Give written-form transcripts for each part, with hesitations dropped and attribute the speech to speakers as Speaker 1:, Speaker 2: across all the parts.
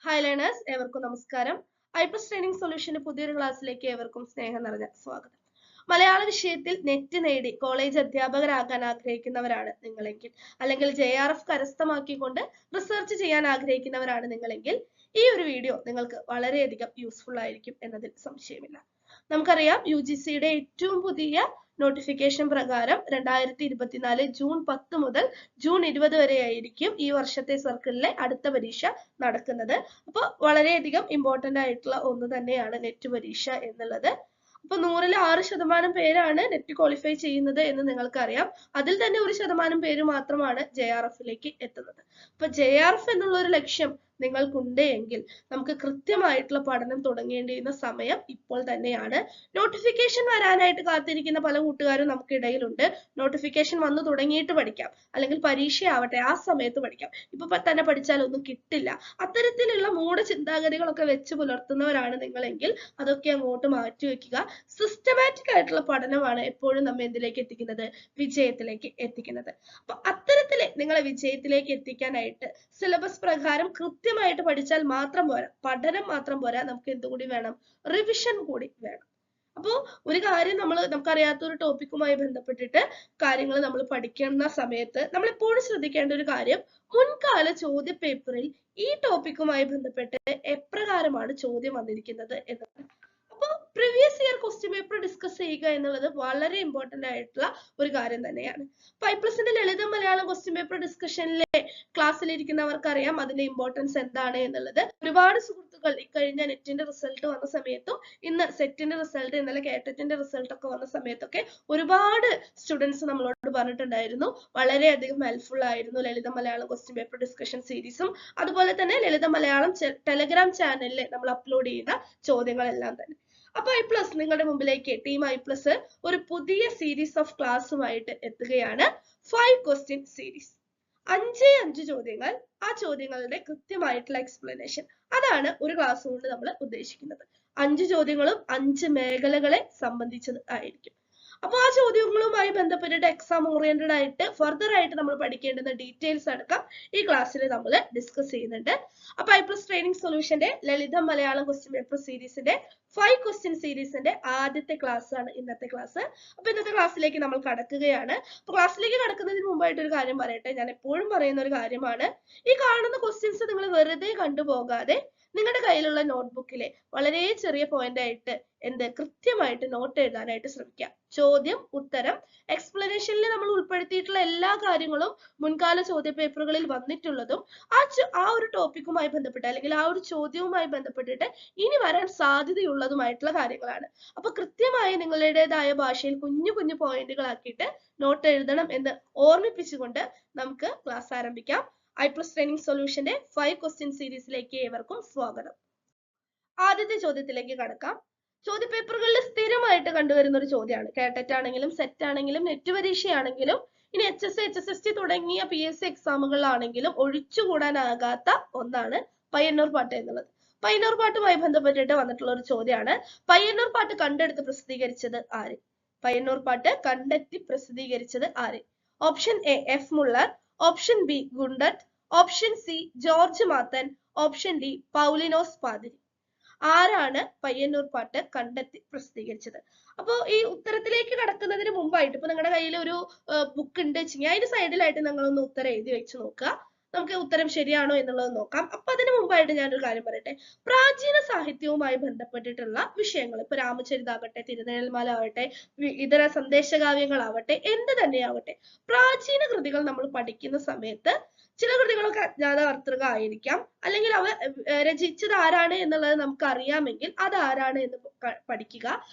Speaker 1: Hi learners, ഏവർക്കും നമസ്കാരം. EyePlus training സൊല്യൂഷന്റെ പുതിയൊരു ക്ലാസ്സിലേക്ക് ഏവർക്കും സ്നേഹം നിറഞ്ഞ സ്വാഗതം. മലയാള വിഷയത്തിൽ നെറ്റ് നേടി കോളേജ് അധ്യാപകരാകാൻ ആഗ്രഹിക്കുന്നവരാണ് നിങ്ങളെങ്കിൽ, അല്ലെങ്കിൽ JRF കരസ്ഥമാക്കിക്കൊണ്ട് റിസർച്ച് ചെയ്യാൻ ആഗ്രഹിക്കുന്നവരാണ് നിങ്ങളെങ്കിൽ ഈ ഒരു വീഡിയോ നിങ്ങൾക്ക് വളരെയധികം യൂസ്ഫുൾ ആയിരിക്കും എന്നതിൽ സംശയമില്ല. നമുക്കറിയാം, UGCയുടെ ഏറ്റവും പുതിയ നോട്ടിഫിക്കേഷൻ പ്രകാരം 2024 ജൂൺ 10 മുതൽ ജൂൺ 20 വരെ ആയിരിക്കും ഈ വർഷത്തെ സർക്കിളിലെ അടുത്ത പരീക്ഷ നടക്കുന്നത്. അപ്പോൾ വളരെയധികം ഇമ്പോർട്ടന്റ് ആയിട്ടുള്ള ഒന്ന് തന്നെയാണ് നെറ്റ് പരീക്ഷ എന്നുള്ളത്. അപ്പൊ 100-ൽ 6% പേരാണ് നെറ്റ് ക്വാളിഫൈ ചെയ്യുന്നത് എന്ന് നിങ്ങൾക്കറിയാം. അതിൽ തന്നെ 1% പേര് മാത്രമാണ് JRFിലേക്ക് എത്തുന്നത്. അപ്പൊ JRF എന്നുള്ള ഒരു ലക്ഷ്യം നിങ്ങൾക്കുണ്ട് എങ്കിൽ നമുക്ക് കൃത്യമായിട്ടുള്ള പഠനം തുടങ്ങേണ്ടിയിരുന്ന സമയം ഇപ്പോൾ തന്നെയാണ്. നോട്ടിഫിക്കേഷൻ വരാനായിട്ട് കാത്തിരിക്കുന്ന പല കൂട്ടുകാരും നമുക്കിടയിലുണ്ട്. നോട്ടിഫിക്കേഷൻ വന്നു തുടങ്ങിയിട്ട് പഠിക്കാം, അല്ലെങ്കിൽ പരീക്ഷയാവട്ടെ ആ സമയത്ത് പഠിക്കാം, ഇപ്പൊ തന്നെ പഠിച്ചാൽ ഒന്നും കിട്ടില്ല, അത്തരത്തിലുള്ള മൂഢ ചിന്താഗതികളൊക്കെ വെച്ച് പുലർത്തുന്നവരാണ് നിങ്ങളെങ്കിൽ അതൊക്കെ അങ്ങോട്ട് മാറ്റിവെക്കുക. സിസ്റ്റമാറ്റിക് ആയിട്ടുള്ള പഠനമാണ് എപ്പോഴും നമ്മെ എന്തിലേക്ക് എത്തിക്കുന്നത്? വിജയത്തിലേക്ക് എത്തിക്കുന്നത്. അപ്പൊ അത്തരത്തില് നിങ്ങളെ വിജയത്തിലേക്ക് എത്തിക്കാനായിട്ട് സിലബസ് പ്രകാരം കൃത്യമായിട്ട് പഠിച്ചാൽ മാത്രം പോരാ, പഠനം മാത്രം പോരാ, നമുക്ക് എന്തുകൂടി വേണം? റിവിഷൻ കൂടി വേണം. അപ്പോ ഒരു കാര്യം നമുക്കറിയാത്ത ഒരു ടോപ്പിക്കുമായി ബന്ധപ്പെട്ടിട്ട് കാര്യങ്ങൾ നമ്മൾ പഠിക്കുന്ന സമയത്ത് നമ്മൾ എപ്പോഴും ശ്രദ്ധിക്കേണ്ട ഒരു കാര്യം, മുൻകാല ചോദ്യ പേപ്പറിൽ ഈ ടോപ്പിക്കുമായി ബന്ധപ്പെട്ട് എപ്രകാരമാണ് ചോദ്യം വന്നിരിക്കുന്നത് എന്നതാണ്. അപ്പോൾ previous year question paper discuss ചെയ്യുക എന്നുള്ളത് വളരെ ഇമ്പോർട്ടന്റ് ആയിട്ടുള്ള ഒരു കാര്യം തന്നെയാണ്. ഐപ്ലസിന്റെ ലളിത മലയാളം ക്വസ്റ്റ്യൻ പേപ്പർ ഡിസ്കഷനിലെ ക്ലാസ്സിലിരിക്കുന്നവർക്ക് അറിയാം അതിന്റെ ഇമ്പോർട്ടൻസ് എന്താണ് എന്നുള്ളത്. ഒരുപാട് സുഹൃത്തുക്കൾ ഇക്കഴിഞ്ഞ നെറ്റിന്റെ റിസൾട്ട് വന്ന സമയത്തും ഇന്ന് സെറ്റിന്റെ റിസൾട്ട്, ഇന്നലെ കേട്ടറ്റിന്റെ റിസൾട്ട് ഒക്കെ വന്ന സമയത്തൊക്കെ ഒരുപാട് സ്റ്റുഡൻസ് നമ്മളോട് പറഞ്ഞിട്ടുണ്ടായിരുന്നു വളരെയധികം ഹെൽപ്ഫുൾ ആയിരുന്നു ലളിത മലയാളം ക്വസ്റ്റ്യൻ പേപ്പർ ഡിസ്കഷൻ സീരീസും, അതുപോലെ തന്നെ ലളിത മലയാളം ടെലഗ്രാം ചാനലിൽ നമ്മൾ അപ്ലോഡ് ചെയ്യുന്ന ചോദ്യങ്ങളെല്ലാം തന്നെ. അപ്പൊ ഐപ്ലസ് നിങ്ങളുടെ മുമ്പിലേക്ക് ടീം ഐപ്ലസ് ഒരു പുതിയ സീരീസ് ഓഫ് ക്ലാസ്സുമായിട്ട് എത്തുകയാണ്. 5 ക്വസ്റ്റ്യൻ സീരീസ്, 5 ചോദ്യങ്ങൾ, ആ ചോദ്യങ്ങളുടെ കൃത്യമായിട്ടുള്ള എക്സ്പ്ലനേഷൻ, അതാണ് ഒരു ക്ലാസ് കൊണ്ട് നമ്മൾ ഉദ്ദേശിക്കുന്നത്. 5 ചോദ്യങ്ങളും 5 മേഖലകളെ സംബന്ധിച്ചത് ആയിരിക്കും. അപ്പൊ ആ ചോദ്യങ്ങളുമായി ബന്ധപ്പെട്ടിട്ട് എക്സാം ഓറിയന്റഡ് ആയിട്ട് ഫർദർ ആയിട്ട് നമ്മൾ പഠിക്കേണ്ടുന്ന ഡീറ്റെയിൽസ് അടക്കം ഈ ക്ലാസ്സിൽ നമ്മൾ ഡിസ്കസ് ചെയ്യുന്നുണ്ട്. അപ്പൊ ഐപ്ലസ് ട്രെയിനിങ് സൊല്യൂഷന്റെ ലളിത മലയാളം ക്വസ്റ്റ്യൻ പേപ്പർ സീരീസിന്റെ 5 ക്വസ്റ്റ്യൻ സീരീസിന്റെ ആദ്യത്തെ ക്ലാസ് ആണ് ഇന്നത്തെ ക്ലാസ്. അപ്പൊ ഇന്നത്തെ ക്ലാസ്സിലേക്ക് നമ്മൾ കടക്കുകയാണ്. അപ്പൊ ക്ലാസ്സിലേക്ക് കടക്കുന്നതിന് മുമ്പായിട്ട് ഒരു കാര്യം പറയട്ടെ. ഞാൻ എപ്പോഴും പറയുന്ന ഒരു കാര്യമാണ്, ഈ കാണുന്ന ക്വസ്റ്റ്യൻസ് നിങ്ങൾ വെറുതെ കണ്ടുപോകാതെ നിങ്ങളുടെ കയ്യിലുള്ള നോട്ട്ബുക്കിലെ വളരെ ചെറിയ പോയിന്റ് ആയിട്ട് കൃത്യമായിട്ട് നോട്ട് എഴുതാനായിട്ട് ശ്രമിക്കുക. ചോദ്യം, ഉത്തരം, എക്സ്പ്ലനേഷനിൽ നമ്മൾ ഉൾപ്പെടുത്തിയിട്ടുള്ള എല്ലാ കാര്യങ്ങളും മുൻകാല ചോദ്യ പേപ്പറുകളിൽ വന്നിട്ടുള്ളതും ആ ഒരു ടോപ്പിക്കുമായി ബന്ധപ്പെട്ട് അല്ലെങ്കിൽ ആ ഒരു ചോദ്യവുമായി ബന്ധപ്പെട്ടിട്ട് ഇനി വരാൻ സാധ്യതയുള്ളതുമായിട്ടുള്ള കാര്യങ്ങളാണ്. അപ്പൊ കൃത്യമായി നിങ്ങളുടേതായ ഭാഷയിൽ കുഞ്ഞു കുഞ്ഞു പോയിന്റുകളാക്കിയിട്ട് നോട്ട് എഴുതണം എന്ന് ഓർമ്മിപ്പിച്ചുകൊണ്ട് നമുക്ക് ക്ലാസ് ആരംഭിക്കാം. ഐപ്ലസ് ട്രെയിനിങ് സൊല്യൂഷന്റെ 5 ക്വസ്റ്റ്യൻ സീരീസിലേക്ക് ഏവർക്കും സ്വാഗതം. ആദ്യത്തെ ചോദ്യത്തിലേക്ക് കടക്കാം. ചോദ്യ പേപ്പറുകളിൽ സ്ഥിരമായിട്ട് കണ്ടുവരുന്ന ഒരു ചോദ്യമാണ്. കേട്ടറ്റ് ആണെങ്കിലും സെറ്റ് ആണെങ്കിലും നെറ്റ് പരീക്ഷയാണെങ്കിലും ഇനി HSC, HSST തുടങ്ങിയ PSC എക്സാമുകളിലാണെങ്കിലും ഒഴിച്ചുകൂടാനാകാത്ത ഒന്നാണ് പയ്യന്നൂർ പാട്ട് എന്നുള്ളത്. പയ്യന്നൂർ പാട്ടുമായി ബന്ധപ്പെട്ടിട്ട് വന്നിട്ടുള്ള ഒരു ചോദ്യമാണ്. പയ്യന്നൂർ പാട്ട് കണ്ടെടുത്ത് പ്രസിദ്ധീകരിച്ചത് ആര്? പയ്യന്നൂർ പാട്ട് കണ്ടെത്തി പ്രസിദ്ധീകരിച്ചത് ആര്? Option A F. Muller, option B Gundert, option C George Mathan, option D Paulinos പാതിരി. ആരാണ് പയ്യന്നൂർ പാട്ട് കണ്ടെത്തി പ്രസിദ്ധീകരിച്ചത്? അപ്പോ ഈ ഉത്തരത്തിലേക്ക് കടക്കുന്നതിന് മുമ്പായിട്ട് ഇപ്പൊ നിങ്ങളുടെ കയ്യിൽ ഒരു ബുക്ക് ഉണ്ട് വെച്ചെങ്കിൽ അതിന്റെ സൈഡിലായിട്ട് നിങ്ങളൊന്ന് ഉത്തരം എഴുതി വെച്ച് നോക്കുക. നമുക്ക് ഉത്തരം ശരിയാണോ എന്നുള്ളത് നോക്കാം. അപ്പൊ അതിനു മുമ്പായിട്ട് ഞാനൊരു കാര്യം പറയട്ടെ. പ്രാചീന സാഹിത്യവുമായി ബന്ധപ്പെട്ടിട്ടുള്ള വിഷയങ്ങൾ, ഇപ്പൊ രാമചരിതാവട്ടെ, തിരുനെൽമാല ആവട്ടെ, ഇതര സന്ദേശകാവ്യങ്ങളാവട്ടെ, എന്ത് തന്നെയാവട്ടെ, പ്രാചീന കൃതികൾ നമ്മൾ പഠിക്കുന്ന സമയത്ത് ചില കൃതികളൊക്കെ അജ്ഞാതകർത്തൃക ആയിരിക്കാം, അല്ലെങ്കിൽ അവ രചിച്ചത് ആരാണ് എന്നുള്ളത് നമുക്ക് അറിയാമെങ്കിൽ അത് ആരാണ് എന്ന് പഠിക്കുക.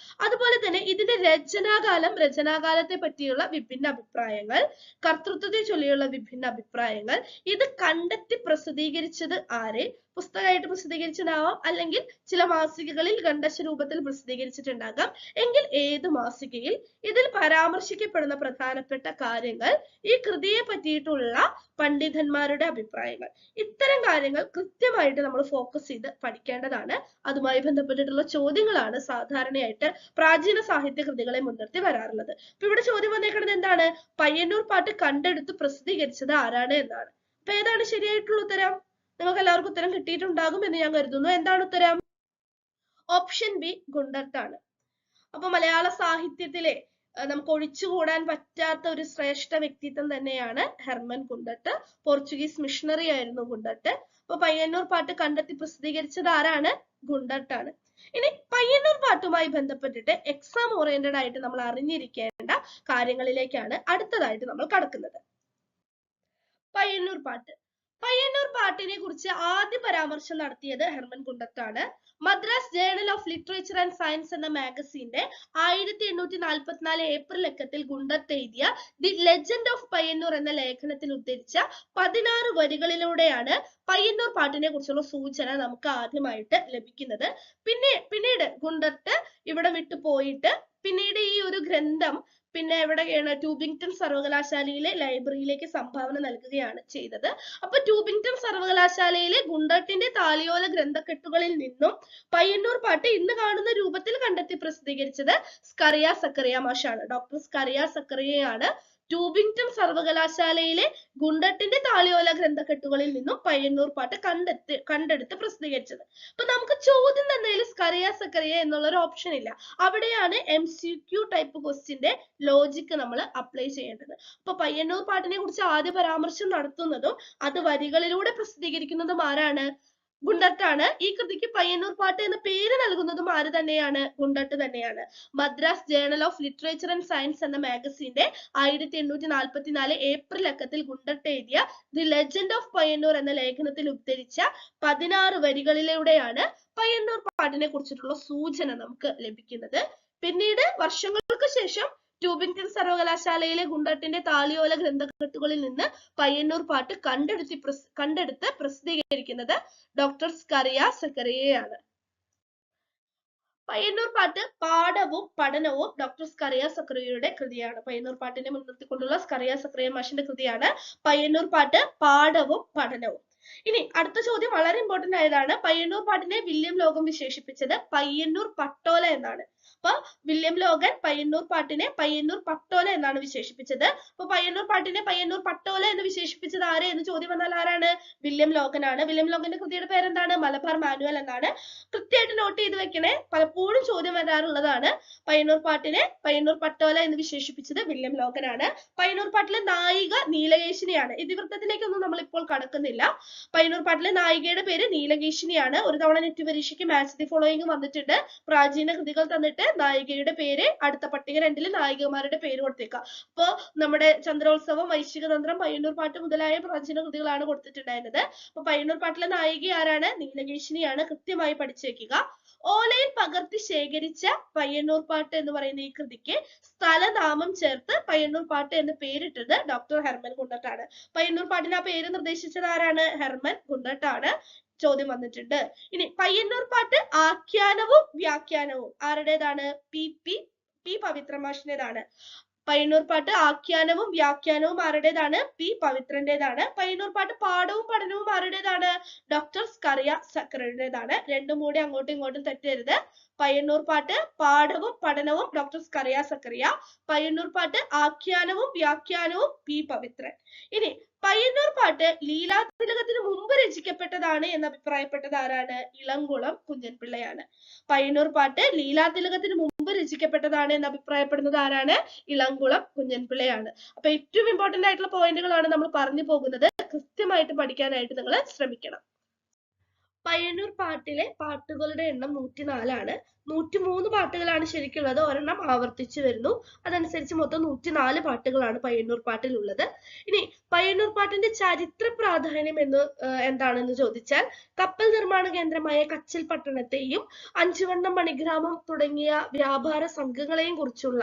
Speaker 1: അതുപോലെ തന്നെ ഇതിന്റെ രചനാകാലത്തെ പറ്റിയുള്ള വിഭിന്ന അഭിപ്രായങ്ങൾ, കർത്തൃത്വത്തെ ചൊല്ലിയുള്ള വിഭിന്ന അഭിപ്രായങ്ങൾ, ഇത് കണ്ടെത്തി പ്രസിദ്ധീകരിച്ചത് ആര്? പുസ്തകമായിട്ട് പ്രസിദ്ധീകരിച്ചിട്ടുണ്ടാവാം, അല്ലെങ്കിൽ ചില മാസികകളിൽ ഖണ്ഡശ രൂപത്തിൽ പ്രസിദ്ധീകരിച്ചിട്ടുണ്ടാകാം. എങ്കിൽ ഏത് മാസികയിൽ? ഇതിൽ പരാമർശിക്കപ്പെടുന്ന പ്രധാനപ്പെട്ട കാര്യങ്ങൾ, ഈ കൃതിയെ പറ്റിയിട്ടുള്ള പണ്ഡിതന്മാരുടെ അഭിപ്രായങ്ങൾ, ഇത്തരം കാര്യങ്ങൾ കൃത്യമായിട്ട് നമ്മൾ ഫോക്കസ് ചെയ്ത് പഠിക്കേണ്ടതാണ്. അതുമായി ബന്ധപ്പെട്ടിട്ടുള്ള ചോദ്യങ്ങളാണ് സാധാരണയായിട്ട് പ്രാചീന സാഹിത്യ കൃതികളെ മുൻനിർത്തി വരാറുള്ളത്. അപ്പൊ ഇവിടെ ചോദ്യം വന്നേക്കുന്നത് എന്താണ്? പയ്യന്നൂർ പാട്ട് കണ്ടെടുത്ത് പ്രസിദ്ധീകരിച്ചത് ആരാണ് എന്നാണ്. അപ്പൊ ഏതാണ് ശരിയായിട്ടുള്ള ഉത്തരം? നിങ്ങൾക്ക് എല്ലാവർക്കും ഉത്തരം കിട്ടിയിട്ടുണ്ടാകും എന്ന് ഞാൻ കരുതുന്നു. എന്താണ് ഉത്തരം? ഓപ്ഷൻ ബി ഗുണ്ടട്ടാണ്. അപ്പൊ മലയാള സാഹിത്യത്തിലെ നമുക്ക് ഒഴിച്ചുകൂടാൻ പറ്റാത്ത ഒരു ശ്രേഷ്ഠ വ്യക്തിത്വം തന്നെയാണ് ഹെർമൻ ഗുണ്ടട്ട്. പോർച്ചുഗീസ് മിഷണറി ആയിരുന്നു ഗുണ്ടട്ട്. അപ്പൊ പയ്യന്നൂർ പാട്ട് കണ്ടെത്തി പ്രസിദ്ധീകരിച്ചത് ആരാണ്? ഗുണ്ടട്ടാണ്. ഇനി പയ്യന്നൂർ പാട്ടുമായി ബന്ധപ്പെട്ടിട്ട് എക്സാം ഓറിയന്റഡ് ആയിട്ട് നമ്മൾ അറിഞ്ഞിരിക്കേണ്ട കാര്യങ്ങളിലേക്കാണ് അടുത്തതായിട്ട് നമ്മൾ കടക്കുന്നത്. പയ്യന്നൂർ പാട്ട്. പയ്യന്നൂർ പാട്ടിനെ കുറിച്ച് ആദ്യ പരാമർശം നടത്തിയത് ഹെർമൻ ഗുണ്ടട്ടാണ്. Madras journal of literature and science എന്ന മാഗസീന്റെ 1844 ഏപ്രിൽ ലക്കത്തിൽ ഗുണ്ടട്ട് എഴുതിയ ദി ലെജൻഡ് ഓഫ് പയ്യന്നൂർ എന്ന ലേഖനത്തിൽ ഉദ്ധരിച്ച 16 വരികളിലൂടെയാണ് പയ്യന്നൂർ പാട്ടിനെ കുറിച്ചുള്ള സൂചന നമുക്ക് ആദ്യമായിട്ട് ലഭിക്കുന്നത്. പിന്നീട് ഗുണ്ടട്ട് ഇവിടെ വിട്ടു പോയിട്ട് പിന്നീട് ഈ ഒരു ഗ്രന്ഥം പിന്നെ എവിടെയാണ് ട്യൂബിംഗ്ടൺ സർവകലാശാലയിലെ ലൈബ്രറിയിലേക്ക് സംഭാവന നൽകുകയാണ് ചെയ്തത്. അപ്പൊ ട്യൂബിംഗ്ടൺ സർവകലാശാലയിലെ ഗുണ്ടട്ടിന്റെ താളിയോല ഗ്രന്ഥക്കെട്ടുകളിൽ നിന്നും പയ്യന്നൂർ പാട്ട് ഇന്ന് കാണുന്ന രൂപത്തിൽ കണ്ടെത്തി പ്രസിദ്ധീകരിച്ചത് സ്കറിയ സക്കറിയ മാഷാണ്. ഡോക്ടർ സ്കറിയ സക്കറിയയാണ് ട്യൂബിംഗ്ടൺ സർവകലാശാലയിലെ ഗുണ്ടട്ടിന്റെ താളിയോല ഗ്രന്ഥക്കെട്ടുകളിൽ നിന്നും പയ്യന്നൂർ പാട്ട് കണ്ടെടുത്ത് പ്രസിദ്ധീകരിച്ചത്. അപ്പൊ നമുക്ക് ചോദ്യം തന്നതിൽ സ്കറിയ സക്കറിയ എന്നുള്ള ഒരു ഓപ്ഷൻ ഇല്ല. അവിടെയാണ് MCQ ടൈപ്പ് ക്വസ്റ്റിന്റെ ലോജിക്ക് നമ്മൾ അപ്ലൈ ചെയ്യേണ്ടത്. അപ്പൊ പയ്യന്നൂർ പാട്ടിനെ കുറിച്ച് ആദ്യ പരാമർശം നടത്തുന്നതും അത് വരികളിലൂടെ പ്രസിദ്ധീകരിക്കുന്നതും ആരാണ്? ഗുണ്ടട്ടാണ്. ഈ കൃതിക്ക് പയ്യന്നൂർ പാട്ട് എന്ന പേര് നൽകുന്നതും ആര് തന്നെയാണ്? ഗുണ്ടട്ട് തന്നെയാണ്. Madras journal of literature and science എന്ന മാഗസീന്റെ 1844 ഏപ്രിൽ ലക്കത്തിൽ ഗുണ്ടട്ട് എഴുതിയ ദി ലെജൻഡ് ഓഫ് പയ്യന്നൂർ എന്ന ലേഖനത്തിൽ ഉദ്ധരിച്ച 16 വരികളിലൂടെയാണ് പയ്യന്നൂർ പാട്ടിനെ കുറിച്ചിട്ടുള്ള സൂചന നമുക്ക് ലഭിക്കുന്നത്. പിന്നീട് വർഷങ്ങൾക്ക് ശേഷം ട്യൂബിംഗ്ടൺ സർവകലാശാലയിലെ ഗുണ്ടട്ടിന്റെ താളിയോല ഗ്രന്ഥക്കെട്ടുകളിൽ നിന്ന് പയ്യന്നൂർ പാട്ട് കണ്ടെടുത്ത് പ്രസിദ്ധീകരിക്കുന്നത് ഡോക്ടർ സ്കറിയ സക്കറിയയാണ്. പയ്യന്നൂർ പാട്ട് പാഠവും പഠനവും ഡോക്ടർ സ്കറിയ സക്കറിയയുടെ കൃതിയാണ്. പയ്യന്നൂർ പാട്ടിനെ മുൻനിർത്തിക്കൊണ്ടുള്ള സ്കറിയ സക്കറിയ മാഷിന്റെ കൃതിയാണ് പയ്യന്നൂർ പാട്ട് പാഠവും പഠനവും. ഇനി അടുത്ത ചോദ്യം വളരെ ഇമ്പോർട്ടന്റ് ആയതാണ്. പയ്യന്നൂർ പാട്ടിനെ വില്യം ലോഗൻ വിശേഷിപ്പിച്ചത് പയ്യന്നൂർ പട്ടോല എന്നാണ്. അപ്പൊ വില്യം ലോഗൻ പയ്യന്നൂർ പാട്ടിനെ പയ്യന്നൂർ പട്ടോല എന്നാണ് വിശേഷിപ്പിച്ചത്. അപ്പൊ പയ്യന്നൂർ പാട്ടിനെ പയ്യന്നൂർ പട്ടോല എന്ന് വിശേഷിപ്പിച്ചത് ആര് എന്ന് ചോദ്യം വന്നാൽ ആരാണ്? വില്യം ലോഗനാണ്. വില്യം ലോഗന്റെ കൃതിയുടെ പേരെന്താണ്? മലബാർ മാനുവൽ എന്നാണ്. കൃത്യമായിട്ട് നോട്ട് ചെയ്ത് വെക്കണേ, പലപ്പോഴും ചോദ്യം വരാറുള്ളതാണ്. പയ്യന്നൂർ പാട്ടിനെ പയ്യന്നൂർ പട്ടോല എന്ന് വിശേഷിപ്പിച്ചത് വില്യം ലോഗനാണ്. പയ്യന്നൂർ പാട്ടിലെ നായിക നീലകേശിനിയാണ്. ഇതിവൃത്തത്തിലേക്കൊന്നും നമ്മൾ ഇപ്പോൾ കടക്കുന്നില്ല. പയ്യന്നൂർ പാട്ടിലെ നായികയുടെ പേര് നീലകേശിനിയാണ്. ഒരു തവണ നെറ്റ് പരീക്ഷയ്ക്ക് മാച്ച് ദി ഫോളോയിങ് വന്നിട്ടുണ്ട്. പ്രാചീന കൃതികൾ തന്നിട്ട് നായികയുടെ പേര് അടുത്ത പട്ടിക 2 നായികമാരുടെ പേര് കൊടുത്തേക്കാം. അപ്പൊ നമ്മുടെ ചന്ദ്രോത്സവം, വൈശികതന്ത്രം, പയ്യന്നൂർ പാട്ട് മുതലായ പ്രാചീന കൃതികളാണ് കൊടുത്തിട്ടുണ്ടായിരുന്നത്. അപ്പൊ പയ്യന്നൂർ പാട്ടിലെ നായിക ആരാണ്? നീലകേശിനിയാണ്. കൃത്യമായി പഠിച്ചു വെക്കുക. ഓലയിൽ പകർത്തി ശേഖരിച്ച പയ്യന്നൂർ പാട്ട് എന്ന് പറയുന്ന ഈ കൃതിക്ക് സ്ഥലനാമം ചേർത്ത് പയ്യന്നൂർ പാട്ട് എന്ന് പേരിട്ടത് ഡോക്ടർ ഹെർമൻ ഗുണ്ടട്ടാണ്. പയ്യന്നൂർ പാട്ടിന് ആ പേര് നിർദ്ദേശിച്ചത് ആരാണ്? ഹെർമൻ ഗുണ്ടട്ടാണ്. ചോദ്യം വന്നിട്ടുണ്ട്. ഇനി പയ്യന്നൂർ പാട്ട് ആഖ്യാനവും വ്യാഖ്യാനവും ആരുടേതാണ്? പി പവിത്ര മാഷിന്റേതാണ്. പയ്യന്നൂർ പാട്ട് ആഖ്യാനവും വ്യാഖ്യാനവും ആരുടേതാണ്? പി പവിത്രന്റേതാണ്. പയ്യന്നൂർ പാട്ട് പാഠവും പഠനവും ആരുടേതാണ്? ഡോക്ടർ സ്കറിയ സക്കറിയുടേതാണ്. രണ്ടും കൂടി അങ്ങോട്ടും ഇങ്ങോട്ടും തെറ്റരുത്. പയ്യന്നൂർ പാട്ട് പാഠവും പഠനവും ഡോക്ടർ സ്കറിയ സക്കറിയ. പയ്യന്നൂർ പാട്ട് ആഖ്യാനവും വ്യാഖ്യാനവും പി പവിത്രൻ. ഇനി പയ്യന്നൂർ പാട്ട് ലീലാതിലകത്തിന് മുമ്പ് രചിക്കപ്പെട്ടതാണ് എന്ന് അഭിപ്രായപ്പെട്ടത് ആരാണ്? ഇളംകുളം കുഞ്ഞൻപിള്ളയാണ്. പയ്യന്നൂർ പാട്ട് ലീലാതിലകത്തിന് മുമ്പ് രചിക്കപ്പെട്ടതാണ് എന്ന് അഭിപ്രായപ്പെടുന്നത് ആരാണ്? ഇളംകുളം കുഞ്ഞൻപിള്ളയാണ്. അപ്പൊ ഏറ്റവും ഇമ്പോർട്ടന്റ് ആയിട്ടുള്ള പോയിന്റുകളാണ് നമ്മൾ പറഞ്ഞു പോകുന്നത്. കൃത്യമായിട്ട് പഠിക്കാനായിട്ട് നിങ്ങൾ ശ്രമിക്കണം. പയ്യന്നൂർ പാട്ടിലെ പാട്ടുകളുടെ എണ്ണം 104 ആണ്. 103 പാട്ടുകളാണ് ശരിക്കുള്ളത്. ഒരെണ്ണം ആവർത്തിച്ചു വരുന്നു. അതനുസരിച്ച് മൊത്തം 104 പാട്ടുകളാണ് പയ്യന്നൂർ പാട്ടിലുള്ളത്. ഇനി പയ്യന്നൂർ പാട്ടിന്റെ ചരിത്ര പ്രാധാന്യം എന്താണെന്ന് ചോദിച്ചാൽ കപ്പൽ നിർമ്മാണ കേന്ദ്രമായ കച്ചൽ പട്ടണത്തെയും അഞ്ചുവണ്ണം മണിഗ്രാമം തുടങ്ങിയ വ്യാപാര സംഘങ്ങളെയും കുറിച്ചുള്ള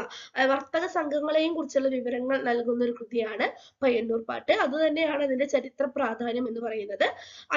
Speaker 1: വർത്തക സംഘങ്ങളെയും കുറിച്ചുള്ള വിവരങ്ങൾ നൽകുന്ന ഒരു കൃതിയാണ് പയ്യന്നൂർ പാട്ട്. അതുതന്നെയാണ് അതിന്റെ ചരിത്ര പ്രാധാന്യം എന്ന് പറയുന്നത്.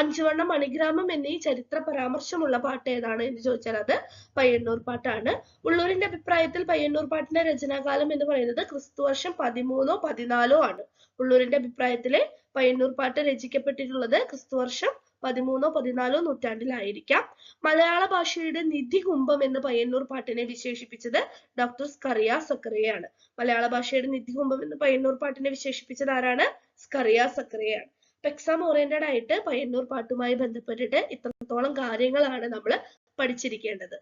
Speaker 1: അഞ്ചുവണ്ണം മണിഗ്രാമം എന്നീ ചരിത്ര പരാമർശമുള്ള പാട്ട് ഏതാണ് എന്ന് ചോദിച്ചാൽ അത് പയ്യന്നൂർ പാട്ടാണ്. ഉള്ളൂരിന്റെ അഭിപ്രായത്തിൽ പയ്യന്നൂർ പാട്ടിന്റെ രചനാകാലം എന്ന് പറയുന്നത് ക്രിസ്തുവർഷം 13 14 ആണ്. ഉള്ളൂരിന്റെ അഭിപ്രായത്തില് പയ്യന്നൂർ പാട്ട് രചിക്കപ്പെട്ടിട്ടുള്ളത് ക്രിസ്തുവർഷം 13 14 നൂറ്റാണ്ടിലായിരിക്കാം. മലയാള ഭാഷയുടെ നിധികുംഭം എന്ന് പയ്യന്നൂർ പാട്ടിനെ വിശേഷിപ്പിച്ചത് ഡോക്ടർ സ്കറിയ സക്കറിയയാണ്. മലയാള ഭാഷയുടെ നിധികുംഭം എന്ന് പയ്യന്നൂർ പാട്ടിനെ വിശേഷിപ്പിച്ചത് ആരാണ്? സ്കറിയ സക്കറിയയാണ്. എക്സാം ഓറിയന്റഡ് ആയിട്ട് പയ്യന്നൂർ പാട്ടുമായി ബന്ധപ്പെട്ടിട്ട് ഇത്രത്തോളം കാര്യങ്ങളാണ് നമ്മൾ പഠിച്ചിരിക്കേണ്ടത്.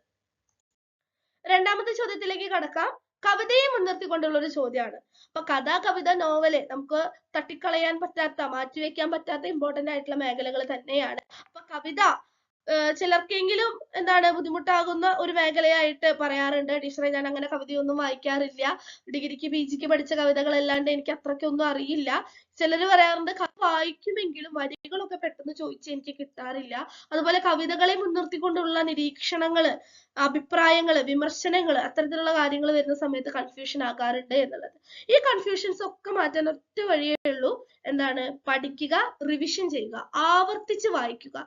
Speaker 1: രണ്ടാമത്തെ ചോദ്യത്തിലേക്ക് കടക്കാം. കവിതയെ മുൻനിർത്തിക്കൊണ്ടുള്ള ഒരു ചോദ്യമാണ്. അപ്പൊ കഥ, കവിത, നോവല് നമുക്ക് തട്ടിക്കളയാൻ പറ്റാത്ത, മാറ്റിവെക്കാൻ പറ്റാത്ത ഇമ്പോർട്ടന്റ് ആയിട്ടുള്ള മേഖലകൾ തന്നെയാണ്. അപ്പൊ കവിത ചിലർക്കെങ്കിലും എന്താണ് ബുദ്ധിമുട്ടാകുന്ന ഒരു മേഖലയായിട്ട് പറയാറുണ്ട്. ടീച്ചറെ, ഞാൻ അങ്ങനെ കവിതയൊന്നും വായിക്കാറില്ല, ഡിഗ്രിക്ക് PGക്ക് പഠിച്ച കവിതകളല്ലാണ്ട് എനിക്ക് അത്രയ്ക്കൊന്നും അറിയില്ല. ചിലര് പറയാറുണ്ട് കഥ വായിക്കുമെങ്കിലും വരികളൊക്കെ പെട്ടെന്ന് ചോദിച്ച് എനിക്ക് കിട്ടാറില്ല. അതുപോലെ കവിതകളെ മുൻനിർത്തിക്കൊണ്ടുള്ള നിരീക്ഷണങ്ങള്, അഭിപ്രായങ്ങള്, വിമർശനങ്ങള്, അത്തരത്തിലുള്ള കാര്യങ്ങൾ വരുന്ന സമയത്ത് കൺഫ്യൂഷൻ ആകാറുണ്ട് എന്നുള്ളത്. ഈ കൺഫ്യൂഷൻസ് ഒക്കെ മാറ്റാൻ ഒറ്റ വഴിയേ ഉള്ളൂ. എന്താണ്? പഠിക്കുക, റിവിഷൻ ചെയ്യുക, ആവർത്തിച്ച് വായിക്കുക,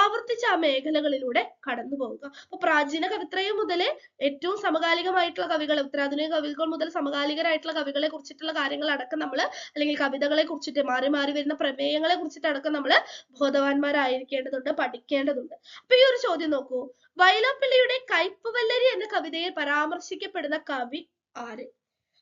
Speaker 1: ആവർത്തിച്ച് ആ മേഖലകളിലൂടെ കടന്നു പോവുക. അപ്പൊ പ്രാചീന കവിത്രയം മുതല് ഏറ്റവും സമകാലികമായിട്ടുള്ള കവികൾ, ഉത്തരാധുനിക കവികൾ മുതൽ സമകാലികരായിട്ടുള്ള കവികളെ കുറിച്ചിട്ടുള്ള കാര്യങ്ങൾ അടക്കം നമ്മള്, അല്ലെങ്കിൽ കവിതകളെ കുറിച്ചിട്ട് മാറി മാറി വരുന്ന പ്രമേയങ്ങളെ കുറിച്ചിട്ടടക്കം നമ്മള് ബോധവാന്മാരായിരിക്കേണ്ടതുണ്ട്, പഠിക്കേണ്ടതുണ്ട്. അപ്പൊ ഈ ഒരു ചോദ്യം നോക്കൂ. വൈലോപ്പിള്ളിയുടെ കയ്പുവല്ലരി എന്ന കവിതയിൽ പരാമർശിക്കപ്പെടുന്ന കവി ആര്?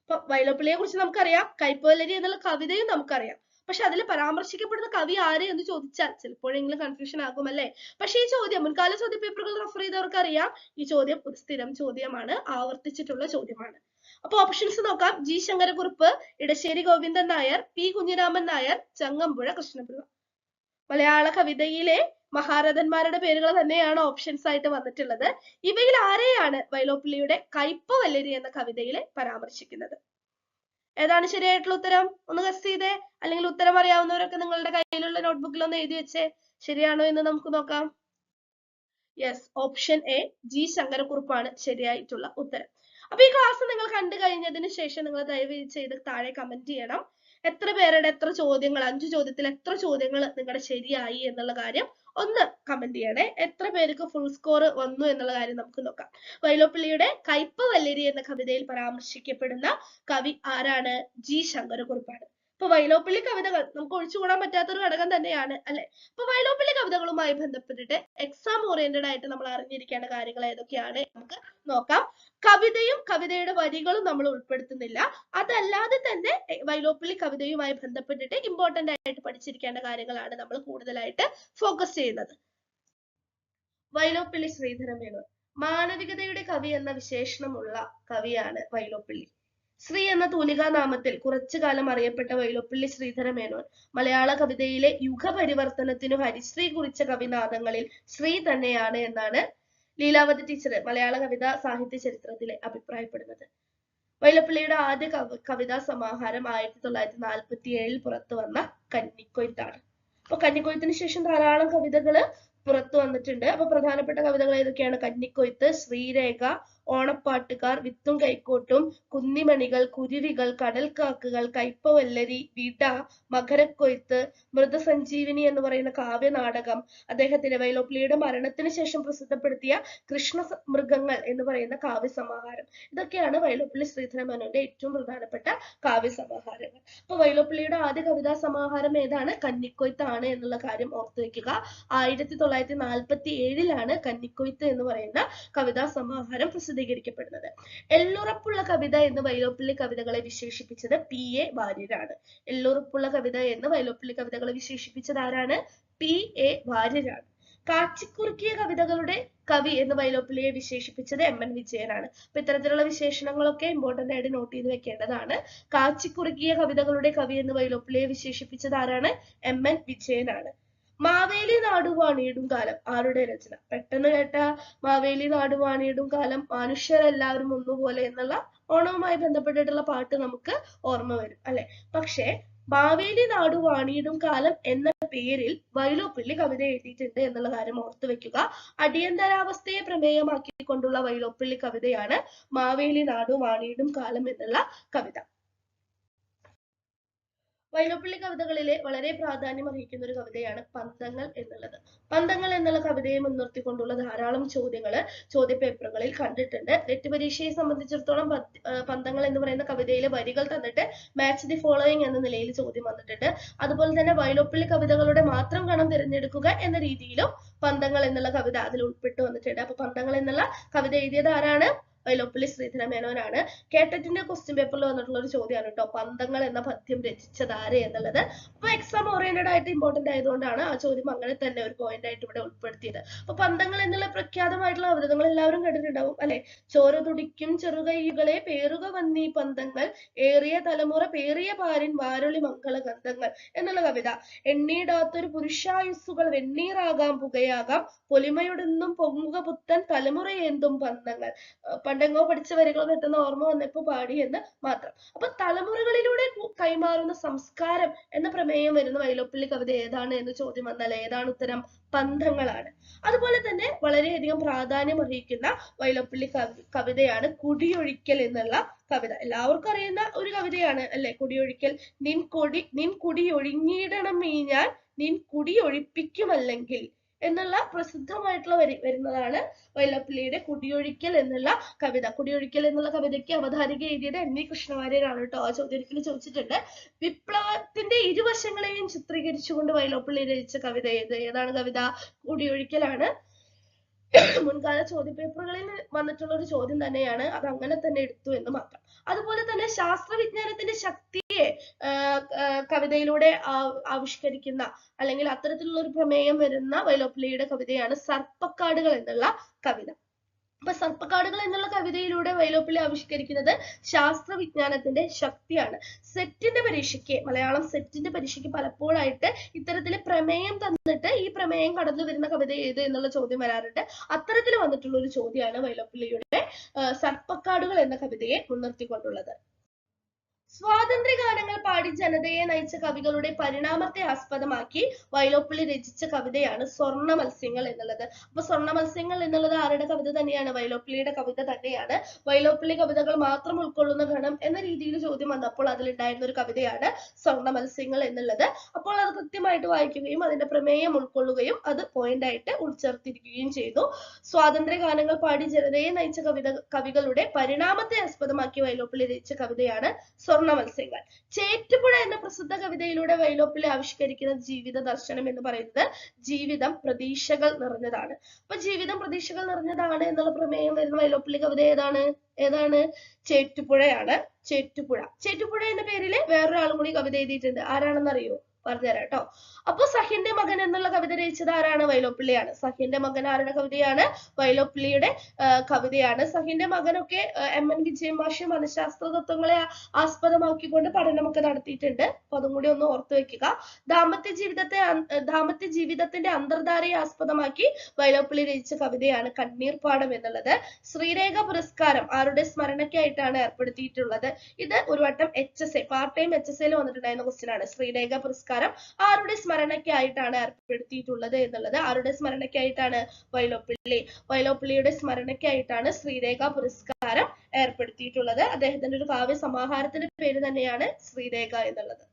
Speaker 1: അപ്പൊ വൈലോപ്പിള്ളിയെ കുറിച്ച് നമുക്കറിയാം, കയ്പുവല്ലരി എന്നുള്ള കവിതയും നമുക്കറിയാം. പക്ഷെ അതിൽ പരാമർശിക്കപ്പെടുന്ന കവി ആര് എന്ന് ചോദിച്ചാൽ ചിലപ്പോഴെങ്കിലും കൺഫ്യൂഷൻ ആകും അല്ലെ? പക്ഷെ ഈ ചോദ്യം മുൻകാല ചോദ്യ പേപ്പറുകൾ റെഫർ ചെയ്തവർക്ക് അറിയാം, ഈ ചോദ്യം ഒരു സ്ഥിരം ചോദ്യമാണ്, ആവർത്തിച്ചിട്ടുള്ള ചോദ്യമാണ്. അപ്പൊ ഓപ്ഷൻസ് നോക്കാം. G Sankarakurup, Edasseri Govindan Nair, P Kunhiraman Nair, Changampuzha Krishnapillai. മലയാള കവിതയിലെ മഹാരഥന്മാരുടെ പേരുകൾ തന്നെയാണ് ഓപ്ഷൻസ് ആയിട്ട് വന്നിട്ടുള്ളത്. ഇവയിൽ ആരെയാണ് വൈലോപ്പിള്ളിയുടെ കയ്പുവല്ലരി എന്ന കവിതയിൽ പരാമർശിക്കുന്നത്? ഏതാണ് ശരിയായിട്ടുള്ള ഉത്തരം? ഒന്ന് ഗസ് ചെയ്തേ, അല്ലെങ്കിൽ ഉത്തരം അറിയാവുന്നവരൊക്കെ നിങ്ങളുടെ കയ്യിലുള്ള നോട്ട്ബുക്കിൽ ഒന്ന് എഴുതി വെച്ചേ. ശരിയാണോ എന്ന് നമുക്ക് നോക്കാം. യെസ്, ഓപ്ഷൻ എ, ജി ശങ്കരക്കുറുപ്പാണ് ശരിയായിട്ടുള്ള ഉത്തരം. അപ്പൊ ഈ ക്ലാസ് നിങ്ങൾ കണ്ടു കഴിഞ്ഞതിന് ശേഷം നിങ്ങൾ ദയവ് ചെയ്ത് താഴെ കമന്റ് ചെയ്യണം. എത്ര പേരുടെ എത്ര ചോദ്യങ്ങൾ, 5 ചോദ്യത്തിൽ എത്ര ചോദ്യങ്ങൾ നിങ്ങളുടെ ശരിയായി എന്നുള്ള കാര്യം ഒന്ന് കമന്റ് ചെയ്യണേ. എത്ര പേർക്ക് ഫുൾ സ്കോർ വന്നു എന്നുള്ള കാര്യം നമുക്ക് നോക്കാം. വൈലോപ്പിള്ളിയുടെ കയ്പുവല്ലരി എന്ന കവിതയിൽ പരാമർശിക്കപ്പെടുന്ന കവി ആരാണ്? ജി ശങ്കരക്കുറുപ്പാണ്. ഇപ്പൊ വൈലോപ്പിള്ളി കവിതകൾ നമുക്ക് ഒഴിച്ചുകൂടാൻ പറ്റാത്ത ഒരു ഘടകം തന്നെയാണ് അല്ലെ? അപ്പൊ വൈലോപ്പിള്ളി കവിതകളുമായി ബന്ധപ്പെട്ടിട്ട് എക്സാം ഓറിയന്റഡ് ആയിട്ട് നമ്മൾ അറിഞ്ഞിരിക്കേണ്ട കാര്യങ്ങൾ ഏതൊക്കെയാണ് നമുക്ക് നോക്കാം. കവിതയും കവിതയുടെ വരികളും നമ്മൾ ഉൾപ്പെടുത്തുന്നില്ല. അതല്ലാതെ തന്നെ വൈലോപ്പിള്ളി കവിതയുമായി ബന്ധപ്പെട്ടിട്ട് ഇമ്പോർട്ടന്റ് ആയിട്ട് പഠിച്ചിരിക്കേണ്ട കാര്യങ്ങളാണ് നമ്മൾ കൂടുതലായിട്ട് ഫോക്കസ് ചെയ്യുന്നത്. വൈലോപ്പിള്ളി ശ്രീധരമേനോൻ മാനവികതയുടെ കവി എന്ന വിശേഷണമുള്ള കവിയാണ് വൈലോപ്പിള്ളി. ശ്രീ എന്ന തൂലികാനാമത്തിൽ കുറച്ചു കാലം അറിയപ്പെട്ട വൈലോപ്പിള്ളി ശ്രീധരമേനോൻ മലയാള കവിതയിലെ യുഗപരിവർത്തനത്തിനു ഹരിശ്രീ കുറിച്ച കവിനാദങ്ങളിൽ ശ്രീ തന്നെയാണ് എന്നാണ് ലീലാവതി ടീച്ചർ മലയാള കവിതാ സാഹിത്യ ചരിത്രത്തിലെ അഭിപ്രായപ്പെടുന്നത്. വൈലോപ്പിള്ളിയുടെ ആദ്യ കവിതാ സമാഹാരം 1947 പുറത്തു വന്ന കന്നിക്കൊയ്ത്താണ്. അപ്പൊ കന്നിക്കൊയ്ത്തിന് ശേഷം ധാരാളം കവിതകള് പുറത്തു വന്നിട്ടുണ്ട്. അപ്പൊ പ്രധാനപ്പെട്ട കവിതകൾ ഏതൊക്കെയാണ്? കന്നിക്കൊയ്ത്ത്, ശ്രീരേഖ, ഓണപ്പാട്ടുകാർ, വിത്തും കൈക്കോട്ടും, കുന്നിമണികൾ, കുരുവികൾ, കടൽക്കാക്കുകൾ, കയ്പവല്ലരി, വിട, മകരക്കൊയ്ത്ത്, മൃതസഞ്ജീവിനി എന്ന് പറയുന്ന കാവ്യനാടകം, അദ്ദേഹത്തിന്റെ വൈലോപ്പിള്ളിയുടെ മരണത്തിന് ശേഷം പ്രസിദ്ധപ്പെടുത്തിയ കൃഷ്ണ മൃഗങ്ങൾ എന്ന് പറയുന്ന കാവ്യസമാഹാരം. ഇതൊക്കെയാണ് വൈലോപ്പിള്ളി ശ്രീധരമേനോന്റെ ഏറ്റവും പ്രധാനപ്പെട്ട കാവ്യസമാഹാരങ്ങൾ. അപ്പൊ വൈലോപ്പിള്ളിയുടെ ആദ്യ കവിതാ സമാഹാരം ഏതാണ്? കന്നിക്കൊയ്ത്താണ് എന്നുള്ള കാര്യം ഓർത്തു വെക്കുക. 1947 കന്നിക്കൊയ്ത്ത് എന്ന് പറയുന്ന കവിതാ സമാഹാരം പ്രസിദ്ധീകരിക്കപ്പെടുന്നത്. എല്ലുറപ്പുള്ള കവിത എന്ന് വൈലോപ്പിള്ളി കവിതകളെ വിശേഷിപ്പിച്ചത് PA വാര്യരാണ്. എല്ലുറപ്പുള്ള കവിത എന്ന് വൈലോപ്പിള്ളി കവിതകളെ വിശേഷിപ്പിച്ചത് ആരാണ്? PA വാര്യരാണ്. കാച്ചിക്കുറുക്കിയ കവിതകളുടെ കവി എന്ന് വൈലോപ്പിള്ളിയെ വിശേഷിപ്പിച്ചത് MN വിജയനാണ്. അപ്പൊ ഇത്തരത്തിലുള്ള വിശേഷണങ്ങളൊക്കെ ഇമ്പോർട്ടന്റ് ആയിട്ട് നോട്ട് ചെയ്ത് വെക്കേണ്ടതാണ്. കാച്ചിക്കുറുക്കിയ കവിതകളുടെ കവി എന്ന് വൈലോപ്പിള്ളിയെ വിശേഷിപ്പിച്ചത് ആരാണ്? MN വിജയനാണ്. മാവേലി നാടുവാണിയിടും കാലം ആരുടെ രചന? പെട്ടെന്ന് കേട്ട മാവേലി നാടുവാണിയിടും കാലം മനുഷ്യരെല്ലാവരും ഒന്നുപോലെ എന്നുള്ള ഓണവുമായി ബന്ധപ്പെട്ടിട്ടുള്ള പാട്ട് നമുക്ക് ഓർമ്മ വരും അല്ലെ? പക്ഷെ മാവേലി നാടുവാണിയിടും കാലം എന്ന പേരിൽ വൈലോപ്പിള്ളി കവിത എഴുതിയിട്ടുണ്ട് എന്നുള്ള കാര്യം ഓർത്തു വെക്കുക. അടിയന്തരാവസ്ഥയെ പ്രമേയമാക്കിക്കൊണ്ടുള്ള വൈലോപ്പിള്ളി കവിതയാണ് മാവേലി നാടുവാണിയിടും കാലം എന്നുള്ള കവിത. വൈലോപ്പിള്ളി കവിതകളിലെ വളരെ പ്രാധാന്യം അർഹിക്കുന്ന ഒരു കവിതയാണ് പന്തങ്ങൾ എന്നുള്ളത്. പന്തങ്ങൾ എന്നുള്ള കവിതയെ മുൻനിർത്തിക്കൊണ്ടുള്ള ധാരാളം ചോദ്യങ്ങൾ ചോദ്യപേപ്പറുകളിൽ കണ്ടിട്ടുണ്ട്. നെറ്റ് പരീക്ഷയെ സംബന്ധിച്ചിടത്തോളം പന്തങ്ങൾ എന്ന് പറയുന്ന കവിതയിലെ വരികൾ തന്നിട്ട് മാച്ച് ദി ഫോളോയിങ് എന്ന നിലയിൽ ചോദ്യം വന്നിട്ടുണ്ട്. അതുപോലെ തന്നെ വൈലോപ്പിള്ളി കവിതകളുടെ മാത്രം ഗണം തിരഞ്ഞെടുക്കുക എന്ന രീതിയിലും പന്തങ്ങൾ എന്നുള്ള കവിത അതിൽ ഉൾപ്പെട്ടു വന്നിട്ടുണ്ട്. അപ്പൊ പന്തങ്ങൾ എന്നുള്ള കവിത എഴുതിയത് ആരാണ്? വൈലോപ്പിള്ളി ശ്രീധര മേനോനാണ്. കേട്ടറ്റിന്റെ ക്വസ്റ്റ്യൻ പേപ്പറിൽ വന്നിട്ടുള്ള ഒരു ചോദ്യമാണ് കേട്ടോ, പന്തങ്ങൾ എന്ന പദ്യം രചിച്ചത് ആര് എന്നുള്ളത്. അപ്പൊ എക്സാം ഓറിയന്റഡ് ആയിട്ട് ഇമ്പോർട്ടന്റ് ആയതുകൊണ്ടാണ് ആ ചോദ്യം അങ്ങനെ തന്നെ ഒരു പോയിന്റ് ആയിട്ട് ഇവിടെ ഉൾപ്പെടുത്തിയത്. അപ്പൊ പന്തങ്ങൾ എന്നുള്ള പ്രഖ്യാതമായിട്ടുള്ള കവിതകൾ എല്ലാവരും കേട്ടിട്ടുണ്ടാവും അല്ലെ. ചോര തുടിക്കും ചെറുകൈകളെ പേറുക വന്നീ പന്തങ്ങൾ, ഏറിയ തലമുറ പേറിയ പാരിൻ വാരൊളി മംഗള ഗന്ധങ്ങൾ എന്നുള്ള കവിത. എണ്ണീടാത്തൊരു പുരുഷായുസ്സുകൾ വെണ്ണീറാകാം പുകയാകാം, പൊലിമയുടെന്നും പൊങ്ങുക പുത്തൻ തലമുറയേന്തും പന്തങ്ങൾ. പണ്ടെങ്ങോ പഠിച്ച വരികൾ പെട്ടെന്ന് ഓർമ്മ വന്നപ്പോ പാടി എന്ന് മാത്രം. അപ്പൊ തലമുറകളിലൂടെ കൈമാറുന്ന സംസ്കാരം എന്ന പ്രമേയം വരുന്ന വൈലോപ്പിള്ളി കവിത ഏതാണ് എന്ന് ചോദ്യം വന്നാൽ ഏതാണ് ഉത്തരം? പന്തങ്ങളാണ്. അതുപോലെ തന്നെ വളരെയധികം പ്രാധാന്യം അർഹിക്കുന്ന വൈലോപ്പിള്ളി കവിതയാണ് കുടിയൊഴിക്കൽ എന്നുള്ള കവിത. എല്ലാവർക്കും അറിയുന്ന ഒരു കവിതയാണ് അല്ലെ കുടിയൊഴിക്കൽ. നിൻ കുടിയൊഴിഞ്ഞിടണം ഞാൻ, നിൻ കുടി ഒഴിപ്പിക്കുമല്ലെങ്കിൽ എന്നുള്ള പ്രസിദ്ധമായിട്ടുള്ള വരുന്നതാണ് വൈലോപ്പിള്ളിയുടെ കുടിയൊഴിക്കൽ എന്നുള്ള കവിത. കുടിയൊഴിക്കൽ എന്നുള്ള കവിതയ്ക്ക് അവതാരിക എഴുതിയത് NV കൃഷ്ണവാര്യരാണ് കേട്ടോ. ആ ചോദ്യം ഒരിക്കലും ചോദിച്ചിട്ടുണ്ട്. വിപ്ലവത്തിന്റെ ഇരുവശങ്ങളെയും ചിത്രീകരിച്ചുകൊണ്ട് വൈലോപ്പിള്ളി രചിച്ച കവിത ഏതാണ് കവിത? കുടിയൊഴിക്കലാണ്. മുൻകാല ചോദ്യപേപ്പറുകളിൽ വന്നിട്ടുള്ള ഒരു ചോദ്യം തന്നെയാണ്, അത് അങ്ങനെ തന്നെ എടുത്തു എന്ന് മാത്രം. അതുപോലെ തന്നെ ശാസ്ത്രവിജ്ഞാനത്തിന്റെ ശക്തിയെ കവിതയിലൂടെ ആവിഷ്കരിക്കുന്ന അല്ലെങ്കിൽ അത്തരത്തിലുള്ള ഒരു പ്രമേയം വരുന്ന വൈലോപ്പിള്ളിയുടെ കവിതയാണ് സർപ്പക്കാടുകൾ എന്നുള്ള കവിത. അപ്പൊ സർപ്പക്കാടുകൾ എന്നുള്ള കവിതയിലൂടെ വൈലോപ്പിള്ളി ആവിഷ്കരിക്കുന്നത് ശാസ്ത്രവിജ്ഞാനത്തിന്റെ ശക്തിയാണ്. സെറ്റിന്റെ പരീക്ഷയ്ക്ക്, മലയാളം സെറ്റിന്റെ പരീക്ഷയ്ക്ക് പലപ്പോഴായിട്ട് ഇത്തരത്തില് പ്രമേയം തന്നിട്ട് ഈ പ്രമേയം കടന്നു വരുന്ന കവിത ഏത് എന്നുള്ള ചോദ്യം വരാറുണ്ട്. അത്തരത്തിൽ വന്നിട്ടുള്ള ഒരു ചോദ്യമാണ് വൈലോപ്പിള്ളിയുടെ സർപ്പക്കാടുകൾ എന്ന കവിതയെ മുൻനിർത്തിക്കൊണ്ടുള്ളത്. സ്വാതന്ത്ര്യ ഗാനങ്ങൾ പാടി ജനതയെ നയിച്ച കവികളുടെ പരിണാമത്തെ ആസ്പദമാക്കി വൈലോപ്പിള്ളി രചിച്ച കവിതയാണ് സ്വർണ്ണ മത്സ്യങ്ങൾ എന്നുള്ളത്. അപ്പൊ സ്വർണ്ണ മത്സ്യങ്ങൾ എന്നുള്ളത് ആരുടെ കവിത തന്നെയാണ്? വൈലോപ്പിള്ളിയുടെ കവിത തന്നെയാണ്. വൈലോപ്പിള്ളി കവിതകൾ മാത്രം ഉൾക്കൊള്ളുന്ന ഗണം എന്ന രീതിയിൽ ചോദ്യം വന്നപ്പോൾ അതിലുണ്ടായിരുന്ന ഒരു കവിതയാണ് സ്വർണ്ണ മത്സ്യങ്ങൾ എന്നുള്ളത്. അപ്പോൾ അത് കൃത്യമായിട്ട് വായിക്കുകയും അതിന്റെ പ്രമേയം ഉൾക്കൊള്ളുകയും അത് പോയിന്റ് ആയിട്ട് ഉൾച്ചേർത്തിരിക്കുകയും ചെയ്തു. സ്വാതന്ത്ര്യ ഗാനങ്ങൾ പാടി ജനതയെ നയിച്ച കവികളുടെ പരിണാമത്തെ ആസ്പദമാക്കി വൈലോപ്പിള്ളി രചിച്ച കവിതയാണ് സ്വർണ്ണ മത്സ്യങ്ങൾ. ചേറ്റുപുഴ എന്ന പ്രസിദ്ധ കവിതയിലൂടെ വൈലോപ്പിള്ളി ആവിഷ്കരിക്കുന്ന ജീവിത ദർശനം എന്ന് പറയുന്നത് ജീവിതം പ്രതീക്ഷകൾ നിറഞ്ഞതാണ്. അപ്പൊ ജീവിതം പ്രതീക്ഷകൾ നിറഞ്ഞതാണ് എന്നുള്ള പ്രമേയം വരുന്ന വൈലോപ്പിള്ളി കവിത ഏതാണ്? ചേറ്റുപുഴയാണ്. ചേറ്റുപുഴ എന്ന പേരില് വേറൊരാളും കൂടി കവിത എഴുതിയിട്ടുണ്ട്. ആരാണെന്ന് അറിയോ? പറഞ്ഞുതരാം കേട്ടോ. അപ്പൊ സഹ്യന്റെ മകൻ എന്നുള്ള കവിത രചിച്ചത് ആരാണ്? വൈലോപ്പിള്ളിയാണ്. സഹ്യന്റെ മകൻ ആരുടെ കവിതയാണ്? വൈലോപ്പിള്ളിയുടെ കവിതയാണ്. സഹ്യന്റെ മകനൊക്കെ MN വിജയൻ മാഷ് മനഃശാസ്ത്ര തത്വങ്ങളെ ആസ്പദമാക്കിക്കൊണ്ട് പഠനമൊക്കെ നടത്തിയിട്ടുണ്ട്. അപ്പൊ അതും കൂടി ഒന്ന് ഓർത്തു വെക്കുക. ദാമ്പത്യ ജീവിതത്തിന്റെ അന്തർധാരയെ ആസ്പദമാക്കി വൈലോപ്പിള്ളി രചിച്ച കവിതയാണ് കണ്ണീർപ്പാടം എന്നുള്ളത്. ശ്രീരേഖ പുരസ്കാരം ആരുടെ സ്മരണയ്ക്കായിട്ടാണ് ഏർപ്പെടുത്തിയിട്ടുള്ളത്? ഇത് ഒരു വട്ടം HSA പാർട്ട് ടൈം HSAയിൽ വന്നിട്ടുണ്ടായിരുന്ന ക്വസ്റ്റ്യൻ ആണ്. ശ്രീരേഖ പുരസ്കാരം ആരുടെ സ്മരണയ്ക്കായിട്ടാണ് ഏർപ്പെടുത്തിയിട്ടുള്ളത് എന്നുള്ളത്. ആരുടെ സ്മരണയ്ക്കായിട്ടാണ്? വൈലോപ്പിള്ളിയുടെ സ്മരണയ്ക്കായിട്ടാണ് ശ്രീരേഖ പുരസ്കാരം ഏർപ്പെടുത്തിയിട്ടുള്ളത്. അദ്ദേഹത്തിന്റെ ഒരു കാവ്യ സമാഹാരത്തിന്റെ പേര് തന്നെയാണ് ശ്രീരേഖ എന്നുള്ളത്.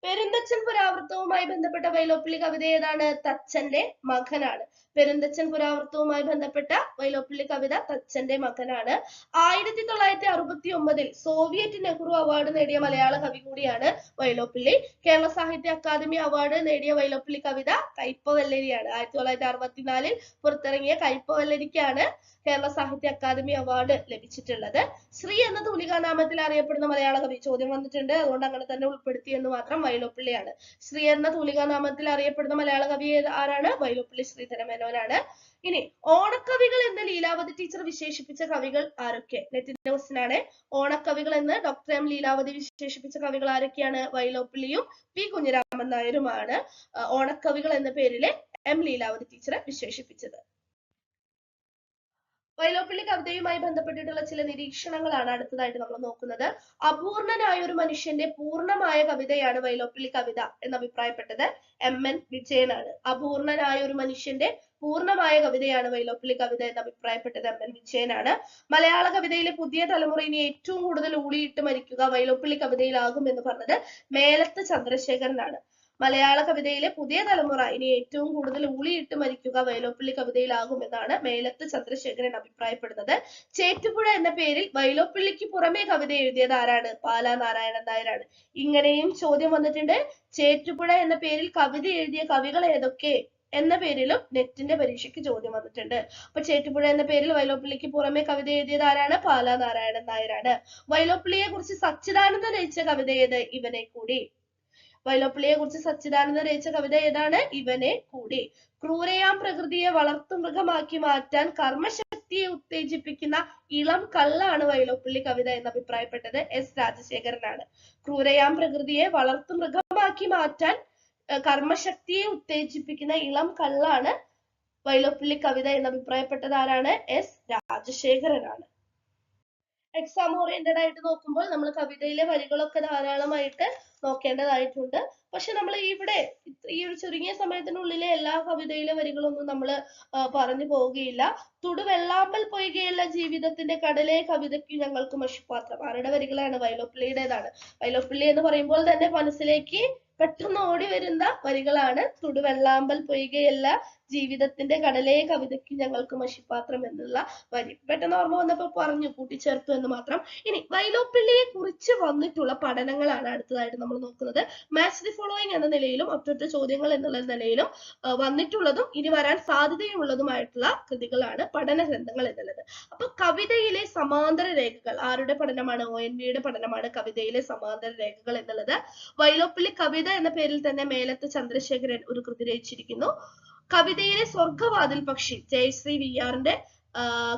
Speaker 1: പെരുന്തച്ചൻ പുരാവൃത്തവുമായി ബന്ധപ്പെട്ട വൈലോപ്പിള്ളി കവിത ഏതാണ്? തച്ചന്റെ മകനാണ്. പെരുന്തച്ചൻ പുരാവൃത്തവുമായി ബന്ധപ്പെട്ട വൈലോപ്പിള്ളി കവിത തച്ചന്റെ മകനാണ്. 1969 സോവിയറ്റ് നെഹ്റു അവാർഡ് നേടിയ മലയാള കവി കൂടിയാണ് വൈലോപ്പിള്ളി. കേരള സാഹിത്യ അക്കാദമി അവാർഡ് നേടിയ വൈലോപ്പിള്ളി കവിത കയ്പവല്ലരിയാണ്. 1964 പുറത്തിറങ്ങിയ കയ്പവല്ലരിക്കാണ് കേരള സാഹിത്യ അക്കാദമി അവാർഡ് ലഭിച്ചിട്ടുള്ളത്. ശ്രീ എന്ന തൂലികാനാമത്തിൽ അറിയപ്പെടുന്ന മലയാള കവി ചോദ്യം വന്നിട്ടുണ്ട്, അതുകൊണ്ട് അങ്ങനെ തന്നെ ഉൾപ്പെടുത്തി എന്ന് മാത്രം. വൈലോപ്പിള്ളിയാണ്. ശ്രീ എന്ന തൂലികാനാമത്തിൽ അറിയപ്പെടുന്ന മലയാള കവി ആരാണ്? വൈലോപ്പിള്ളി ശ്രീധര മേനോനാണ്. ഇനി ഓണക്കവികൾ എന്ന് ലീലാവതി ടീച്ചർ വിശേഷിപ്പിച്ച കവികൾ ആരൊക്കെ? നെറ്റിന്റെ ക്വസ്റ്റ്യൻ ആണ്. ഓണക്കവികൾ എന്ന് ഡോക്ടർ M ലീലാവതി വിശേഷിപ്പിച്ച കവികൾ ആരൊക്കെയാണ്? വൈലോപ്പിള്ളിയും P കുഞ്ഞിരാമൻ നായരുമാണ് ഓണക്കവികൾ എന്ന പേരില് M ലീലാവതി ടീച്ചറെ വിശേഷിപ്പിച്ചത്. വൈലോപ്പിള്ളി കവിതയുമായി ബന്ധപ്പെട്ടിട്ടുള്ള ചില നിരീക്ഷണങ്ങളാണ് അടുത്തതായിട്ട് നമ്മൾ നോക്കുന്നത്. അപൂർണനായ ഒരു മനുഷ്യന്റെ പൂർണ്ണമായ കവിതയാണ് വൈലോപ്പിള്ളി കവിത എന്ന് അഭിപ്രായപ്പെട്ടത് MN വിജയനാണ്. അപൂർണനായ ഒരു മനുഷ്യന്റെ പൂർണ്ണമായ കവിതയാണ് വൈലോപ്പിള്ളി കവിത എന്ന് അഭിപ്രായപ്പെട്ടത് MN വിജയനാണ്. മലയാള കവിതയിലെ പുതിയ തലമുറ ഇനി ഏറ്റവും കൂടുതൽ ഊളിയിട്ട് മരിക്കുക വൈലോപ്പിള്ളി കവിതയിലാകും എന്ന് പറഞ്ഞത് മേലത്ത് ചന്ദ്രശേഖരനാണ്. മലയാള കവിതയിലെ പുതിയ തലമുറ ഇനി ഏറ്റവും കൂടുതൽ ഊളിയിട്ട് മരിക്കുക വൈലോപ്പിള്ളി കവിതയിലാകുമെന്നാണ് മേലത്ത് ചന്ദ്രശേഖരൻ അഭിപ്രായപ്പെടുന്നത്. ചേറ്റുപുഴ എന്ന പേരിൽ വൈലോപ്പിള്ളിക്ക് പുറമെ കവിത എഴുതിയത് ആരാണ്? പാലാ നാരായണൻ നായരാണ്. ഇങ്ങനെയും ചോദ്യം വന്നിട്ടുണ്ട്. ചേറ്റുപുഴ എന്ന പേരിൽ കവിത എഴുതിയ കവികൾ ഏതൊക്കെ എന്ന പേരിലും നെറ്റിന്റെ പരീക്ഷയ്ക്ക് ചോദ്യം വന്നിട്ടുണ്ട്. അപ്പൊ ചേറ്റുപുഴ എന്ന പേരിൽ വൈലോപ്പിള്ളിക്ക് പുറമെ കവിത എഴുതിയത് ആരാണ്? പാലാ നാരായണൻ നായരാണ്. വൈലോപ്പിള്ളിയെ കുറിച്ച് സച്ചിദാനന്ദൻ രചിച്ച കവിത ഏത്? ഇവനെ കൂടി. വൈലോപ്പിള്ളിയെ കുറിച്ച് സച്ചിദാനന്ദൻ രചിച്ച കവിത ഏതാണ്? ഇവനെ കൂടി. ക്രൂരയാം പ്രകൃതിയെ വളർത്തുമൃഗമാക്കി മാറ്റാൻ കർമ്മശക്തിയെ ഉത്തേജിപ്പിക്കുന്ന ഇളം കള്ളാണ് വൈലോപ്പിള്ളി കവിത എന്ന് അഭിപ്രായപ്പെട്ടത് എസ് രാജശേഖരനാണ്. ക്രൂരയാം പ്രകൃതിയെ വളർത്തുമൃഗമാക്കി മാറ്റാൻ കർമ്മശക്തിയെ ഉത്തേജിപ്പിക്കുന്ന ഇളം കള്ളാണ് വൈലോപ്പിള്ളി കവിത എന്ന് അഭിപ്രായപ്പെട്ടത് ആരാണ്? എസ് രാജശേഖരനാണ്. എക്സാം ഓറിയന്റഡ് ആയിട്ട് നോക്കുമ്പോൾ നമ്മൾ കവിതയിലെ വരികളൊക്കെ ധാരാളമായിട്ട് നോക്കേണ്ടതായിട്ടുണ്ട്. പക്ഷെ നമ്മൾ ഇവിടെ ഈ ഒരു ചുരുങ്ങിയ സമയത്തിനുള്ളിലെ എല്ലാ കവിതയിലെ വരികളൊന്നും നമ്മൾ പറഞ്ഞു പോവുകയില്ല. തുടുവെള്ളാമ്പൽ പൊയ്കയുള്ള ജീവിതത്തിന്റെ കടലേ കവിതയ്ക്ക് ഞങ്ങൾക്ക് മഷിപ്പാത്രം. ആരുടെ വരികളാണ്? വൈലോപ്പിള്ളിയുടേതാണ്. വൈലോപ്പിള്ളി എന്ന് പറയുമ്പോൾ തന്നെ മനസ്സിലേക്ക് പെട്ടെന്ന് ഓടി വരുന്ന വരികളാണ് തുടുവെള്ളാമ്പൽ പൊയ്കയല്ല ജീവിതത്തിന്റെ കടലേ കവിതയ്ക്ക് ഞങ്ങൾക്ക് മഷിപ്പാത്രം എന്നുള്ള വരി. പെട്ടെന്ന് ഓർമ്മ വന്നപ്പോൾ പറഞ്ഞു, കൂട്ടിച്ചേർത്തു എന്ന് മാത്രം. ഇനി വൈലോപ്പിള്ളിയെ കുറിച്ച് വന്നിട്ടുള്ള പഠനങ്ങളാണ് അടുത്തതായിട്ട് നമ്മൾ നോക്കുന്നത്. മാച്ച് ദി ഫോളോയിങ് എന്ന നിലയിലും ഒറ്റൊറ്റ ചോദ്യങ്ങൾ എന്നുള്ള നിലയിലും വന്നിട്ടുള്ളതും ഇനി വരാൻ സാധ്യതയുള്ളതുമായിട്ടുള്ള കൃതികളാണ് പഠന ഗ്രന്ഥങ്ങൾ എന്നുള്ളത്. അപ്പൊ കവിതയിലെ സമാന്തര രേഖകൾ ആരുടെ പഠനമാണ്? ONV പഠനമാണ് കവിതയിലെ സമാന്തര രേഖകൾ എന്നുള്ളത്. വൈലോപ്പിള്ളി കവിത എന്ന പേരിൽ തന്നെ മേലത്ത് ചന്ദ്രശേഖരൻ ഒരു കൃതി രചിച്ചിരിക്കുന്നു. കവിതയിലെ സ്വർഗവാതിൽ പക്ഷി ജയശ്രീ VR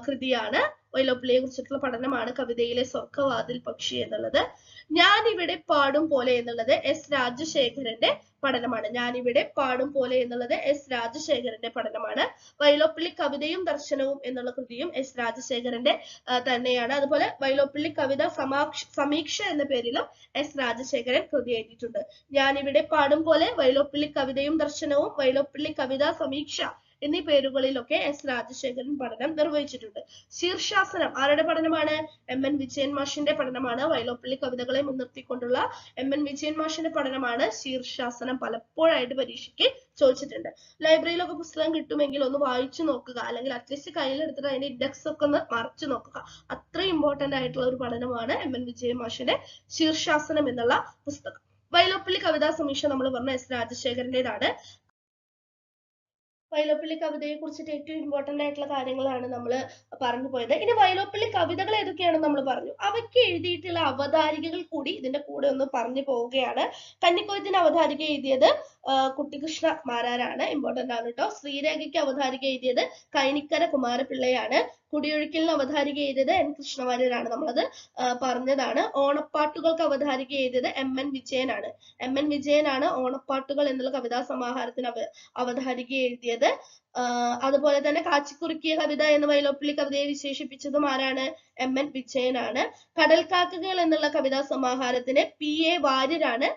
Speaker 1: കൃതിയാണ്. വൈലോപ്പിള്ളിയെ കുറിച്ചിട്ടുള്ള പഠനമാണ് കവിതയിലെ സ്വർഗവാതിൽ പക്ഷി എന്നുള്ളത്. ഞാൻ ഇവിടെ പാടും പോലെ എന്നുള്ളത് എസ് രാജശേഖരന്റെ പഠനമാണ്. ഞാൻ ഇവിടെ പാടും പോലെ എന്നുള്ളത് എസ് രാജശേഖരന്റെ പഠനമാണ്. വൈലോപ്പിള്ളി കവിതയും ദർശനവും എന്നുള്ള കൃതിയും എസ് രാജശേഖരന്റെ തന്നെയാണ്. അതുപോലെ വൈലോപ്പിള്ളി കവിത സമീക്ഷ എന്ന പേരിലും എസ് രാജശേഖരൻ കൃതി എഴുതിയിട്ടുണ്ട്. ഞാൻ ഇവിടെ പാടും പോലെ, വൈലോപ്പിള്ളി കവിതയും ദർശനവും, വൈലോപ്പിള്ളി കവിതാ സമീക്ഷ എന്നീ പേരുകളിലൊക്കെ എസ് രാജശേഖരൻ പഠനം നിർവഹിച്ചിട്ടുണ്ട്. ശീർഷാസനം ആരുടെ പഠനമാണ്? MN വിജയൻ മാഷിന്റെ പഠനമാണ്. വൈലോപ്പിള്ളി കവിതകളെ മുൻനിർത്തിക്കൊണ്ടുള്ള MN വിജയൻ മാഷിന്റെ പഠനമാണ് ശീർഷാസനം. പലപ്പോഴായിട്ട് പരീക്ഷയ്ക്ക് ചോദിച്ചിട്ടുണ്ട്. ലൈബ്രറിയിലൊക്കെ പുസ്തകം കിട്ടുമെങ്കിൽ ഒന്ന് വായിച്ചു നോക്കുക, അല്ലെങ്കിൽ അറ്റ്ലീസ്റ്റ് കയ്യിലെടുത്തിട്ട് അതിന്റെ ഇൻഡെക്സ് ഒക്കെ ഒന്ന് മറിച്ചു നോക്കുക. അത്രയും ഇമ്പോർട്ടന്റ് ആയിട്ടുള്ള ഒരു പഠനമാണ് MN വിജയൻ മാഷിന്റെ ശീർഷാസനം എന്നുള്ള പുസ്തകം. വൈലോപ്പിള്ളി കവിതാ സമീക്ഷ നമ്മൾ പറഞ്ഞ എസ് രാജശേഖരന്റേതാണ്. വൈലോപ്പിള്ളി കവിതയെ കുറിച്ചിട്ട് ഏറ്റവും ഇമ്പോർട്ടന്റ് ആയിട്ടുള്ള കാര്യങ്ങളാണ് നമ്മൾ പറഞ്ഞു പോയത്. ഇനി വൈലോപ്പിള്ളി കവിതകൾ ഏതൊക്കെയാണെന്ന് നമ്മൾ പറഞ്ഞു. അവയ്ക്ക് എഴുതിയിട്ടുള്ള അവതാരികകൾ കൂടി ഇതിന്റെ കൂടെ ഒന്ന് പറഞ്ഞു പോവുകയാണ്. കന്നിക്കൊയ്ത്തിന് അവതാരിക എഴുതിയത് കുട്ടികൃഷ്ണ മാരാരാണ്. ഇമ്പോർട്ടന്റ് ആണ് കേട്ടോ. ശ്രീരേഖയ്ക്ക് അവതാരിക എഴുതിയത് കൈനിക്കര കുമാരപിള്ളയാണ്. കുടിയൊഴുക്കലിന് അവതാരിക എഴുതിയത് N കൃഷ്ണവാര്യരാണ്. നമ്മളത് പറഞ്ഞതാണ്. ഓണപ്പാട്ടുകൾക്ക് അവതാരിക എഴുതിയത് MN വിജയനാണ്. MN വിജയനാണ് ഓണപ്പാട്ടുകൾ എന്നുള്ള കവിതാ സമാഹാരത്തിന് അവതാരിക എഴുതിയത്. അതുപോലെ തന്നെ കാച്ചിക്കുറുക്കിയ കവിത എന്ന് വൈലോപ്പിള്ളി കവിതയെ വിശേഷിപ്പിച്ചതും ആരാണ്? MN വിജയനാണ്. കടൽക്കാക്കകൾ എന്നുള്ള കവിതാ സമാഹാരത്തിന് PA വാര്യരാണ്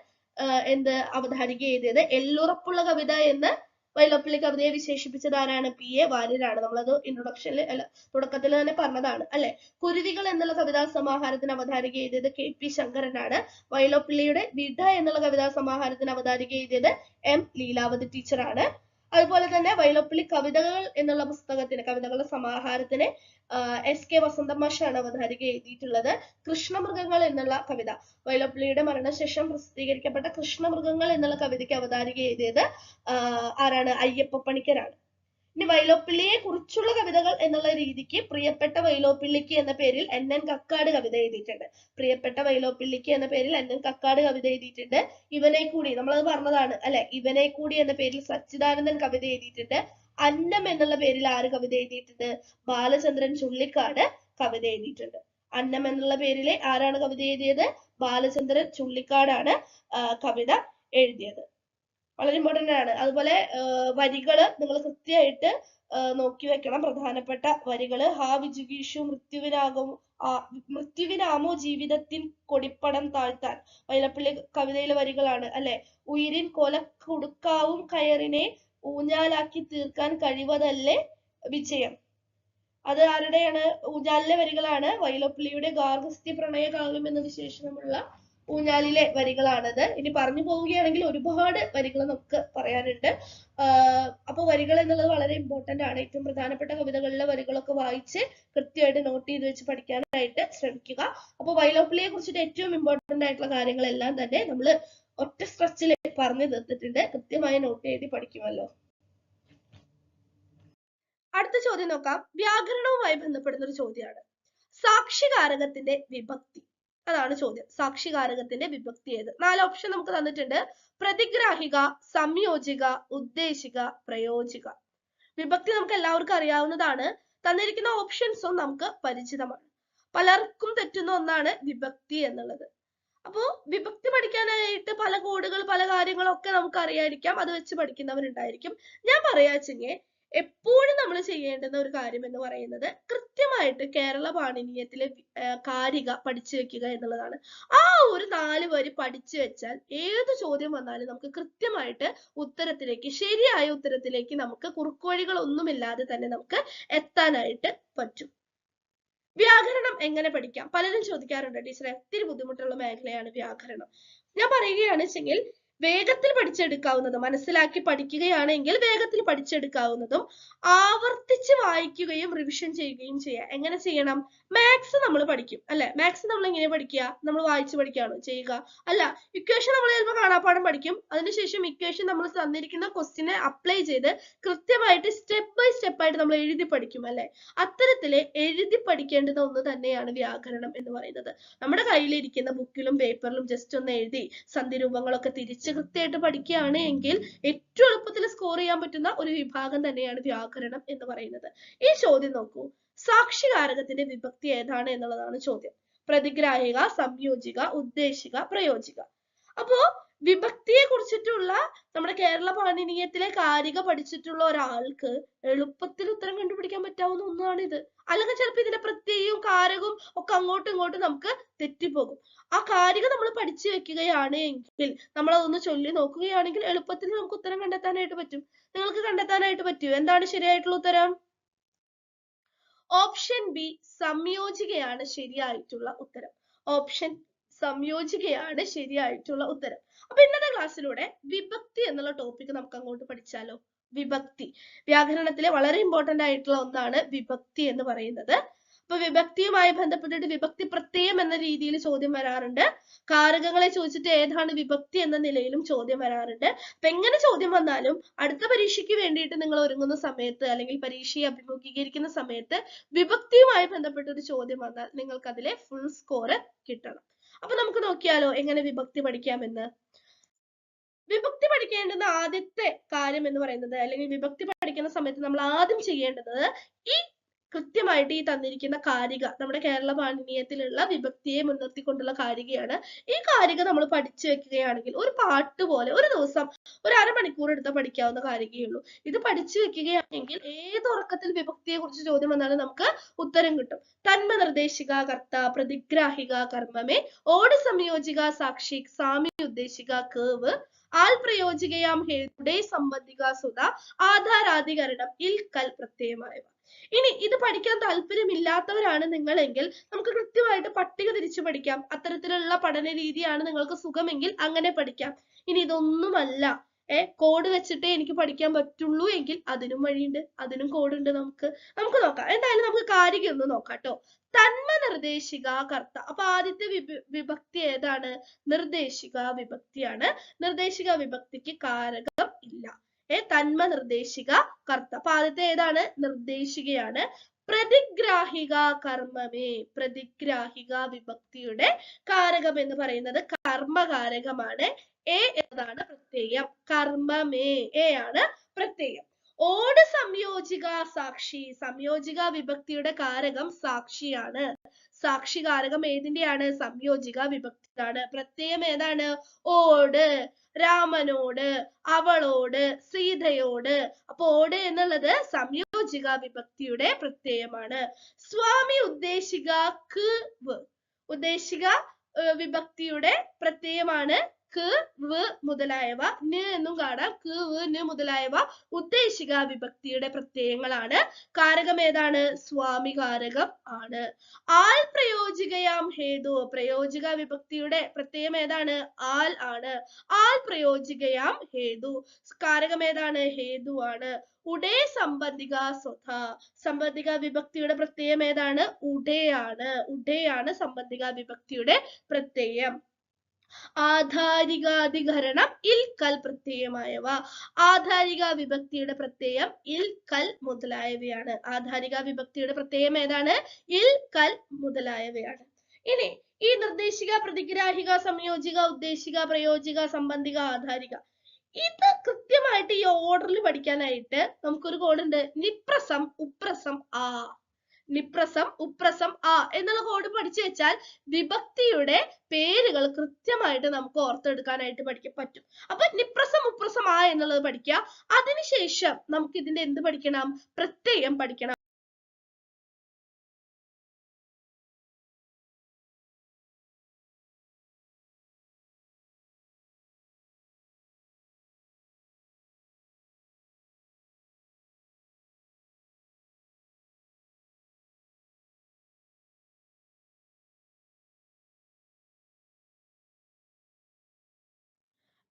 Speaker 1: എന്ത് അവതാരിക എഴുതിയത്. എല്ലുറപ്പുള്ള കവിത എന്ന് വൈലോപ്പിള്ളി കവിതയെ വിശേഷിപ്പിച്ചത് ആരാണ്? PA വാര്യരാണ്. നമ്മളത് ഇൻട്രൊഡക്ഷനിൽ തുടക്കത്തിൽ തന്നെ പറഞ്ഞതാണ് അല്ലെ. കുരുവികൾ എന്നുള്ള കവിതാ സമാഹാരത്തിന് അവതാരിക എഴുതിയത് KP ശങ്കരനാണ്. വൈലോപ്പിള്ളിയുടെ വിട എന്നുള്ള കവിതാ സമാഹാരത്തിന് അവതാരിക എഴുതിയത് M ലീലാവതി ടീച്ചറാണ്. അതുപോലെ തന്നെ വൈലോപ്പിള്ളി കവിതകൾ എന്നുള്ള പുസ്തകത്തിന്, കവിതകളുടെ സമാഹാരത്തിന് SK വസന്തമാഷാണ് അവതാരിക എഴുതിയിട്ടുള്ളത്. കൃഷ്ണമൃഗങ്ങൾ എന്നുള്ള കവിത, വൈലോപ്പിള്ളിയുടെ മരണശേഷം പ്രസിദ്ധീകരിക്കപ്പെട്ട കൃഷ്ണമൃഗങ്ങൾ എന്നുള്ള കവിതയ്ക്ക് അവതാരിക എഴുതിയത് ആരാണ്? അയ്യപ്പ പണിക്കരാണ്. ഇനി വൈലോപ്പിള്ളിയെ കുറിച്ചുള്ള കവിതകൾ എന്നുള്ള രീതിക്ക് പ്രിയപ്പെട്ട വൈലോപ്പിള്ളിക്ക് എന്ന പേരിൽ NN കക്കാട് കവിത എഴുതിയിട്ടുണ്ട്. പ്രിയപ്പെട്ട വൈലോപ്പിള്ളിക്ക് എന്ന പേരിൽ NN കക്കാട് കവിത എഴുതിയിട്ടുണ്ട്. ഇവനെ കൂടി നമ്മളത് പറഞ്ഞതാണ് അല്ലെ. ഇവനെ കൂടി എന്ന പേരിൽ സച്ചിദാനന്ദൻ കവിത എഴുതിയിട്ടുണ്ട്. അന്നം എന്നുള്ള പേരിൽ ആര് കവിത എഴുതിയിട്ടുണ്ട്? ബാലചന്ദ്രൻ ചുള്ളിക്കാട് കവിത എഴുതിയിട്ടുണ്ട്. അന്നം എന്നുള്ള പേരിൽ ആരാണ് കവിത എഴുതിയത്? ബാലചന്ദ്രൻ ചുള്ളിക്കാടാണ് കവിത എഴുതിയത്. വളരെ ഇമ്പോർട്ടന്റ് ആണ്. അതുപോലെ വരികള് നിങ്ങൾ കൃത്യമായിട്ട് നോക്കി വെക്കണം. പ്രധാനപ്പെട്ട വരികള്: ഹാ വിജുഗീഷു മൃത്യുവിനാമോ ജീവിതത്തിൻ കൊടിപ്പടം താഴ്ത്താൻ. വൈലോപ്പിള്ളി കവിതയിലെ വരികളാണ് അല്ലെ. ഉയിരിൻ കൊല കുടുക്കാവും കയറിനെ ഊഞ്ഞാലാക്കി തീർക്കാൻ കഴിവതല്ലേ വിജയം. അത് ആരുടെയാണ്? ഊഞ്ഞാലിലെ വരികളാണ്. വൈലോപ്പിള്ളിയുടെ ഗാർഹസ്ഥ്യ പ്രണയ കാവ്യം എന്ന വിശേഷണമുള്ള ഊഞ്ഞാലിലെ വരികളാണത്. ഇനി പറഞ്ഞു പോവുകയാണെങ്കിൽ ഒരുപാട് വരികൾ നമുക്ക് പറയാനുണ്ട്. അപ്പൊ വരികൾ എന്നുള്ളത് വളരെ ഇമ്പോർട്ടന്റ് ആണ്. ഏറ്റവും പ്രധാനപ്പെട്ട കവിതകളിലെ വരികളൊക്കെ വായിച്ച് കൃത്യമായിട്ട് നോട്ട് ചെയ്ത് വെച്ച് പഠിക്കാനായിട്ട് ശ്രമിക്കുക. അപ്പൊ വൈലോപ്പിള്ളിയെ കുറിച്ചിട്ട് ഏറ്റവും ഇമ്പോർട്ടന്റ് ആയിട്ടുള്ള കാര്യങ്ങളെല്ലാം തന്നെ നമ്മൾ ഒറ്റ സ്ട്രെച്ചിൽ പറഞ്ഞു തീർത്തിട്ടുണ്ട്. കൃത്യമായി നോട്ട് ചെയ്ത് പഠിക്കുമല്ലോ. അടുത്ത ചോദ്യം നോക്കാം. വ്യാകരണവുമായി ബന്ധപ്പെടുന്ന ഒരു ചോദ്യമാണ്. സാക്ഷികാരകത്തിന്റെ വിഭക്തി, അതാണ് ചോദ്യം. സാക്ഷികാരകത്തിന്റെ വിഭക്തി ഏത്? 4 ഓപ്ഷൻ നമുക്ക് തന്നിട്ടുണ്ട്. പ്രതിഗ്രാഹിക, സംയോജിക, ഉദ്ദേശിക, പ്രയോജിക. വിഭക്തി നമുക്ക് എല്ലാവർക്കും അറിയാവുന്നതാണ്. തന്നിരിക്കുന്ന ഓപ്ഷൻസും നമുക്ക് പരിചിതമാണ്. പലർക്കും തെറ്റുന്ന ഒന്നാണ് വിഭക്തി എന്നുള്ളത്. അപ്പോ വിഭക്തി പഠിക്കാനായിട്ട് പല കോഡുകൾ, പല കാര്യങ്ങളൊക്കെ നമുക്ക് അറിയാതിരിക്കാം. അത് വെച്ച് പഠിക്കുന്നവരുണ്ടായിരിക്കും. ഞാൻ പറയാച്ചെങ്കിൽ എപ്പോഴും നമ്മൾ ചെയ്യേണ്ടുന്ന ഒരു കാര്യം എന്ന് പറയുന്നത് കൃത്യമായിട്ട് കേരള പാണിനീയത്തിലെ കാരിക പഠിച്ചു വെക്കുക എന്നുള്ളതാണ്. ആ ഒരു 4 വരി പഠിച്ചു വെച്ചാൽ ഏത് ചോദ്യം വന്നാലും നമുക്ക് കൃത്യമായിട്ട് ഉത്തരത്തിലേക്ക്, ശരിയായ ഉത്തരത്തിലേക്ക് നമുക്ക് കുറുക്കുവഴികൾ ഒന്നുമില്ലാതെ തന്നെ നമുക്ക് എത്താനായിട്ട് പറ്റും. വ്യാകരണം എങ്ങനെ പഠിക്കാം? പലരും ചോദിക്കാറുണ്ട്, ടീച്ചറെ ഒത്തിരി ബുദ്ധിമുട്ടുള്ള മേഖലയാണ് വ്യാകരണം. ഞാൻ പറയുകയാണെന്നുവെച്ചെങ്കിൽ വേഗത്തിൽ പഠിച്ചെടുക്കാവുന്നതും, മനസ്സിലാക്കി പഠിക്കുകയാണെങ്കിൽ വേഗത്തിൽ പഠിച്ചെടുക്കാവുന്നതും, ആവർത്തിച്ച് വായിക്കുകയും റിവിഷൻ ചെയ്യുകയും ചെയ്യാം. എങ്ങനെ ചെയ്യണം? മാത്സ് നമ്മൾ പഠിക്കും അല്ലെ? മാത്സ് നമ്മൾ എങ്ങനെ പഠിക്കുക? നമ്മൾ വായിച്ച് പഠിക്കുകയാണോ ചെയ്യുക? അല്ല, ഇക്വേഷൻ നമ്മൾ ചിലപ്പോൾ കാണാപ്പാഠം പഠിക്കും. അതിനുശേഷം ഇക്വേഷൻ നമ്മൾ തന്നിരിക്കുന്ന ക്വസ്റ്റിനെ അപ്ലൈ ചെയ്ത് കൃത്യമായിട്ട് സ്റ്റെപ്പ് ബൈ സ്റ്റെപ്പ് ആയിട്ട് നമ്മൾ എഴുതി പഠിക്കും അല്ലെ? അത്തരത്തില് എഴുതി പഠിക്കേണ്ടുന്ന ഒന്ന് തന്നെയാണ് വ്യാകരണം എന്ന് പറയുന്നത്. നമ്മുടെ കയ്യിലിരിക്കുന്ന ബുക്കിലും പേപ്പറിലും ജസ്റ്റ് ഒന്ന് എഴുതി സന്ധിരൂപങ്ങളൊക്കെ തിരിച്ച് കൃത്യമായിട്ട് പഠിക്കുകയാണ് എങ്കിൽ ഏറ്റവും എളുപ്പത്തിൽ സ്കോർ ചെയ്യാൻ പറ്റുന്ന ഒരു വിഭാഗം തന്നെയാണ് വ്യാകരണം എന്ന് പറയുന്നത്. ഈ ചോദ്യം നോക്കൂ. സാക്ഷികാരകത്തിന്റെ വിഭക്തി ഏതാണ് എന്നുള്ളതാണ് ചോദ്യം. പ്രതിഗ്രാഹിക, സംയോജിക, ഉദ്ദേശിക, പ്രയോജിക. അപ്പോ വിഭക്തിയെ കുറിച്ചിട്ടുള്ള നമ്മുടെ കേരള പാണിനീയത്തിലെ കാരിക പഠിച്ചിട്ടുള്ള ഒരാൾക്ക് എളുപ്പത്തിൽ ഉത്തരം കണ്ടുപിടിക്കാൻ പറ്റാവുന്ന ഒന്നാണ് ഇത്. അല്ലെങ്കിൽ ചിലപ്പോൾ ഇതിന്റെ പ്രത്യയവും കാരകവും ഒക്കെ അങ്ങോട്ടും ഇങ്ങോട്ടും നമുക്ക് തെറ്റിപ്പോകും. ആ കാരിക നമ്മൾ പഠിച്ചു വെക്കുകയാണ് എങ്കിൽ, നമ്മൾ അതൊന്ന് ചൊല്ലി നോക്കുകയാണെങ്കിൽ എളുപ്പത്തിൽ നമുക്ക് ഉത്തരം കണ്ടെത്താനായിട്ട് പറ്റും. നിങ്ങൾക്ക് കണ്ടെത്താനായിട്ട് പറ്റുമോ? എന്താണ് ശരിയായിട്ടുള്ള ഉത്തരം? ഓപ്ഷൻ ബി, സംയോജികയാണ് ശരിയായിട്ടുള്ള ഉത്തരം. ഓപ്ഷൻ സംയോജികയാണ് ശരിയായിട്ടുള്ള ഉത്തരം. അപ്പൊ ഇന്നത്തെ ക്ലാസ്സിലൂടെ വിഭക്തി എന്നുള്ള ടോപ്പിക് നമുക്ക് അങ്ങോട്ട് പഠിച്ചാലോ? വിഭക്തി വ്യാകരണത്തിലെ വളരെ ഇമ്പോർട്ടന്റ് ആയിട്ടുള്ള ഒന്നാണ് വിഭക്തി എന്ന് പറയുന്നത്. അപ്പൊ വിഭക്തിയുമായി ബന്ധപ്പെട്ടിട്ട് വിഭക്തി പ്രത്യയം എന്ന രീതിയിൽ ചോദ്യം വരാറുണ്ട്. കാരകങ്ങളെ ചോദിച്ചിട്ട് ഏതാണ് വിഭക്തി എന്ന നിലയിലും ചോദ്യം വരാറുണ്ട്. അപ്പൊ എങ്ങനെ ചോദ്യം വന്നാലും അടുത്ത പരീക്ഷയ്ക്ക് വേണ്ടിയിട്ട് നിങ്ങൾ ഒരുങ്ങുന്ന സമയത്ത്, അല്ലെങ്കിൽ പരീക്ഷയെ അഭിമുഖീകരിക്കുന്ന സമയത്ത് വിഭക്തിയുമായി ബന്ധപ്പെട്ട ഒരു ചോദ്യം വന്നാൽ നിങ്ങൾക്ക് അതിലെ ഫുൾ സ്കോർ കിട്ടണം. അപ്പൊ നമുക്ക് നോക്കിയാലോ എങ്ങനെ വിഭക്തി പഠിക്കാമെന്ന്. വിഭക്തി പഠിക്കേണ്ടുന്ന ആദ്യത്തെ കാര്യം എന്ന് പറയുന്നത്, അല്ലെങ്കിൽ വിഭക്തി പഠിക്കുന്ന സമയത്ത് നമ്മൾ ആദ്യം ചെയ്യേണ്ടത് ഈ കൃത്യമായിട്ട് ഈ തന്നിരിക്കുന്ന കാരിക, നമ്മുടെ കേരള പാണിനീയത്തിലുള്ള വിഭക്തിയെ മുൻനിർത്തിക്കൊണ്ടുള്ള കാരികയാണ്. ഈ കാരിക നമ്മൾ പഠിച്ചു വെക്കുകയാണെങ്കിൽ ഒരു പാട്ട് പോലെ ഒരു ദിവസം ഒരു അരമണിക്കൂർ എടുത്താൽ പഠിക്കാവുന്ന കാരികയുള്ളൂ. ഇത് പഠിച്ചു വെക്കുകയാണെങ്കിൽ ഏത് ഉറക്കത്തിൽ വിഭക്തിയെ കുറിച്ച് ചോദ്യം വന്നാലും നമുക്ക് ഉത്തരം കിട്ടും. തന്മ നിർദ്ദേശിക കർത്ത, പ്രതിഗ്രാഹിക കർമ്മമേ, ഓട് സംയോജിക സാക്ഷി, സാമ്യ ഉദ്ദേശിക കേവ്, ആൽ പ്രയോജികയാം ഹേതുടെ സംബന്ധിക സുത, ആധാരാധികരണം ഇൽ കൽ പ്രത്യയമായവ. ഇനി ഇത് പഠിക്കാൻ താല്പര്യമില്ലാത്തവരാണ് നിങ്ങളെങ്കിൽ നമുക്ക് കൃത്യമായിട്ട് പട്ടിക തിരിച്ചു പഠിക്കാം. അത്തരത്തിലുള്ള പഠന രീതിയാണ് നിങ്ങൾക്ക് സുഖമെങ്കിൽ അങ്ങനെ പഠിക്കാം. ഇനി ഇതൊന്നുമല്ല, കോഡ് വെച്ചിട്ടേ എനിക്ക് പഠിക്കാൻ പറ്റുള്ളൂ എങ്കിൽ അതിനും വഴിയുണ്ട്, അതിനും കോഡുണ്ട്. നമുക്ക് നോക്കാം. എന്തായാലും നമുക്ക് കാരിക ഒന്ന് നോക്കാം കേട്ടോ. തന്മ നിർദ്ദേശിക കർത്ത. അപ്പൊ ആദ്യത്തെ വിഭക്തി ഏതാണ്? നിർദ്ദേശിക വിഭക്തിയാണ്. നിർദ്ദേശിക വിഭക്തിക്ക് കാരകം ഇല്ല. തന്മ നിർദ്ദേശിക കർത്ത. അപ്പൊ ആദ്യത്തെ ഏതാണ്? നിർദ്ദേശികയാണ്. പ്രതിഗ്രാഹിക കർമ്മമേ. പ്രതിഗ്രാഹിക വിഭക്തിയുടെ കാരകം എന്ന് പറയുന്നത് കർമ്മകാരകമാണ്. എ എന്നതാണ് പ്രത്യയം. കർമ്മമേ, എ ആണ് പ്രത്യയം. ഓട് സംയോജിക സാക്ഷി. സംയോജിക വിഭക്തിയുടെ കാരകം സാക്ഷിയാണ്. സാക്ഷികാരകം ഏതിന്റെയാണ്? സംയോജിക വിഭക്തിയാണ്. പ്രത്യയം ഏതാണ്? ഓട്. രാമനോട്, അവളോട്, സീതയോട്. അപ്പൊ ഓട് എന്നുള്ളത് സംയോജിക വിഭക്തിയുടെ പ്രത്യയമാണ്. സ്വാമി ഉദ്ദേശിക വ്. ഉദ്ദേശിക വിഭക്തിയുടെ പ്രത്യയമാണ് ക്ക്, വ് മുതലായവ. ന് എന്നും കാണാം. ക്ക്, വ്, ന് മുതലായവ ഉദ്ദേശിക വിഭക്തിയുടെ പ്രത്യയങ്ങളാണ്. കാരകം ഏതാണ്? സ്വാമി കാരകം ആണ്. ആൽ പ്രയോജികയാം ഹേതു. പ്രയോജിക വിഭക്തിയുടെ പ്രത്യയം ഏതാണ്? ആൽ ആണ്. ആൽ പ്രയോജികയാം ഹേതു. കാരകം ഏതാണ്? ഹേതു ആണ്. ഉടേ സംബന്ധിക സ്വഥ. സംബന്ധിക വിഭക്തിയുടെ പ്രത്യയം ഏതാണ്? ഉടയാണ്. ഉടയാണ് സംബന്ധിക വിഭക്തിയുടെ പ്രത്യയം. ആധാരികാധികരണം ഇൽ കൽ പ്രത്യയമായവ. ആധാരിക വിഭക്തിയുടെ പ്രത്യയം ഇൽ കൽ മുതലായവയാണ്. ആധാരിക വിഭക്തിയുടെ പ്രത്യയം ഏതാണ്? ഇൽ കൽ മുതലായവയാണ്. ഇനി ഈ നിർദ്ദേശിക, പ്രതിഗ്രാഹിക, സംയോജിക, ഉദ്ദേശിക, പ്രയോജിക, സംബന്ധിക, ആധാരിക, ഇത് കൃത്യമായിട്ട് ഈ ഓർഡറിൽ പഠിക്കാനായിട്ട് നമുക്കൊരു കോഡ് ഉണ്ട്. നിപ്രസം, ഉപ്രസം, ആ. നിപ്രസം, ഉപ്രസം, ആ എന്നുള്ള കോഡ് പഠിച്ചു വെച്ചാൽ വിഭക്തിയുടെ പേരുകൾ കൃത്യമായിട്ട് നമുക്ക് ഓർത്തെടുക്കാനായിട്ട് പറ്റും. അപ്പൊ നിപ്രസം, ഉപ്രസം, ആ എന്നുള്ളത് പഠിക്കുക. അതിനുശേഷം നമുക്ക് ഇതിന്റെ എന്ത് പഠിക്കണം? പ്രത്യയം പഠിക്കണം.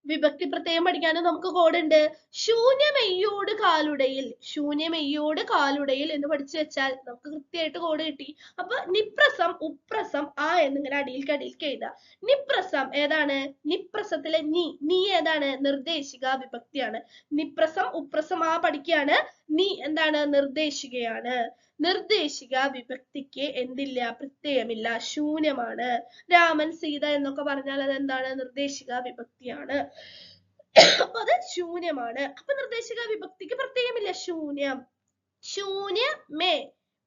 Speaker 1: വിഭക്തി പ്രത്യയം പഠിക്കാനും നമുക്ക് കോഡ് ഉണ്ട്. ശൂന്യമെയ്യോട് കാലുടയിൽ, ശൂന്യമെയ്യോട് കാലുടയിൽ എന്ന് പഠിച്ചു വെച്ചാൽ നമുക്ക് കൃത്യമായിട്ട് കോഡ് കിട്ടി. അപ്പൊ നിപ്രസം, ഉപ്രസം, ആ എന്നിങ്ങനെ അടിയിലേക്ക് എഴുതാം. നിപ്രസം ഏതാണ്? നിപ്രസത്തിലെ നീ ഏതാണ്? നിർദ്ദേശിക വിഭക്തിയാണ്. നിപ്രസം, ഉപ്രസം, ആ പഠിക്കുകയാണ്. നീ എന്താണ്? നിർദ്ദേശികയാണ്. നിർദ്ദേശിക വിഭക്തിക്ക് എന്തില്ല? പ്രത്യയമില്ല, ശൂന്യമാണ്. രാമൻ, സീത എന്നൊക്കെ പറഞ്ഞാൽ അത് എന്താണ്? നിർദ്ദേശിക വിഭക്തിയാണ്. അപ്പൊ അത് ശൂന്യമാണ്. അപ്പൊ നിർദ്ദേശിക വിഭക്തിക്ക് പ്രത്യയമില്ല, ശൂന്യം. ശൂന്യമേ,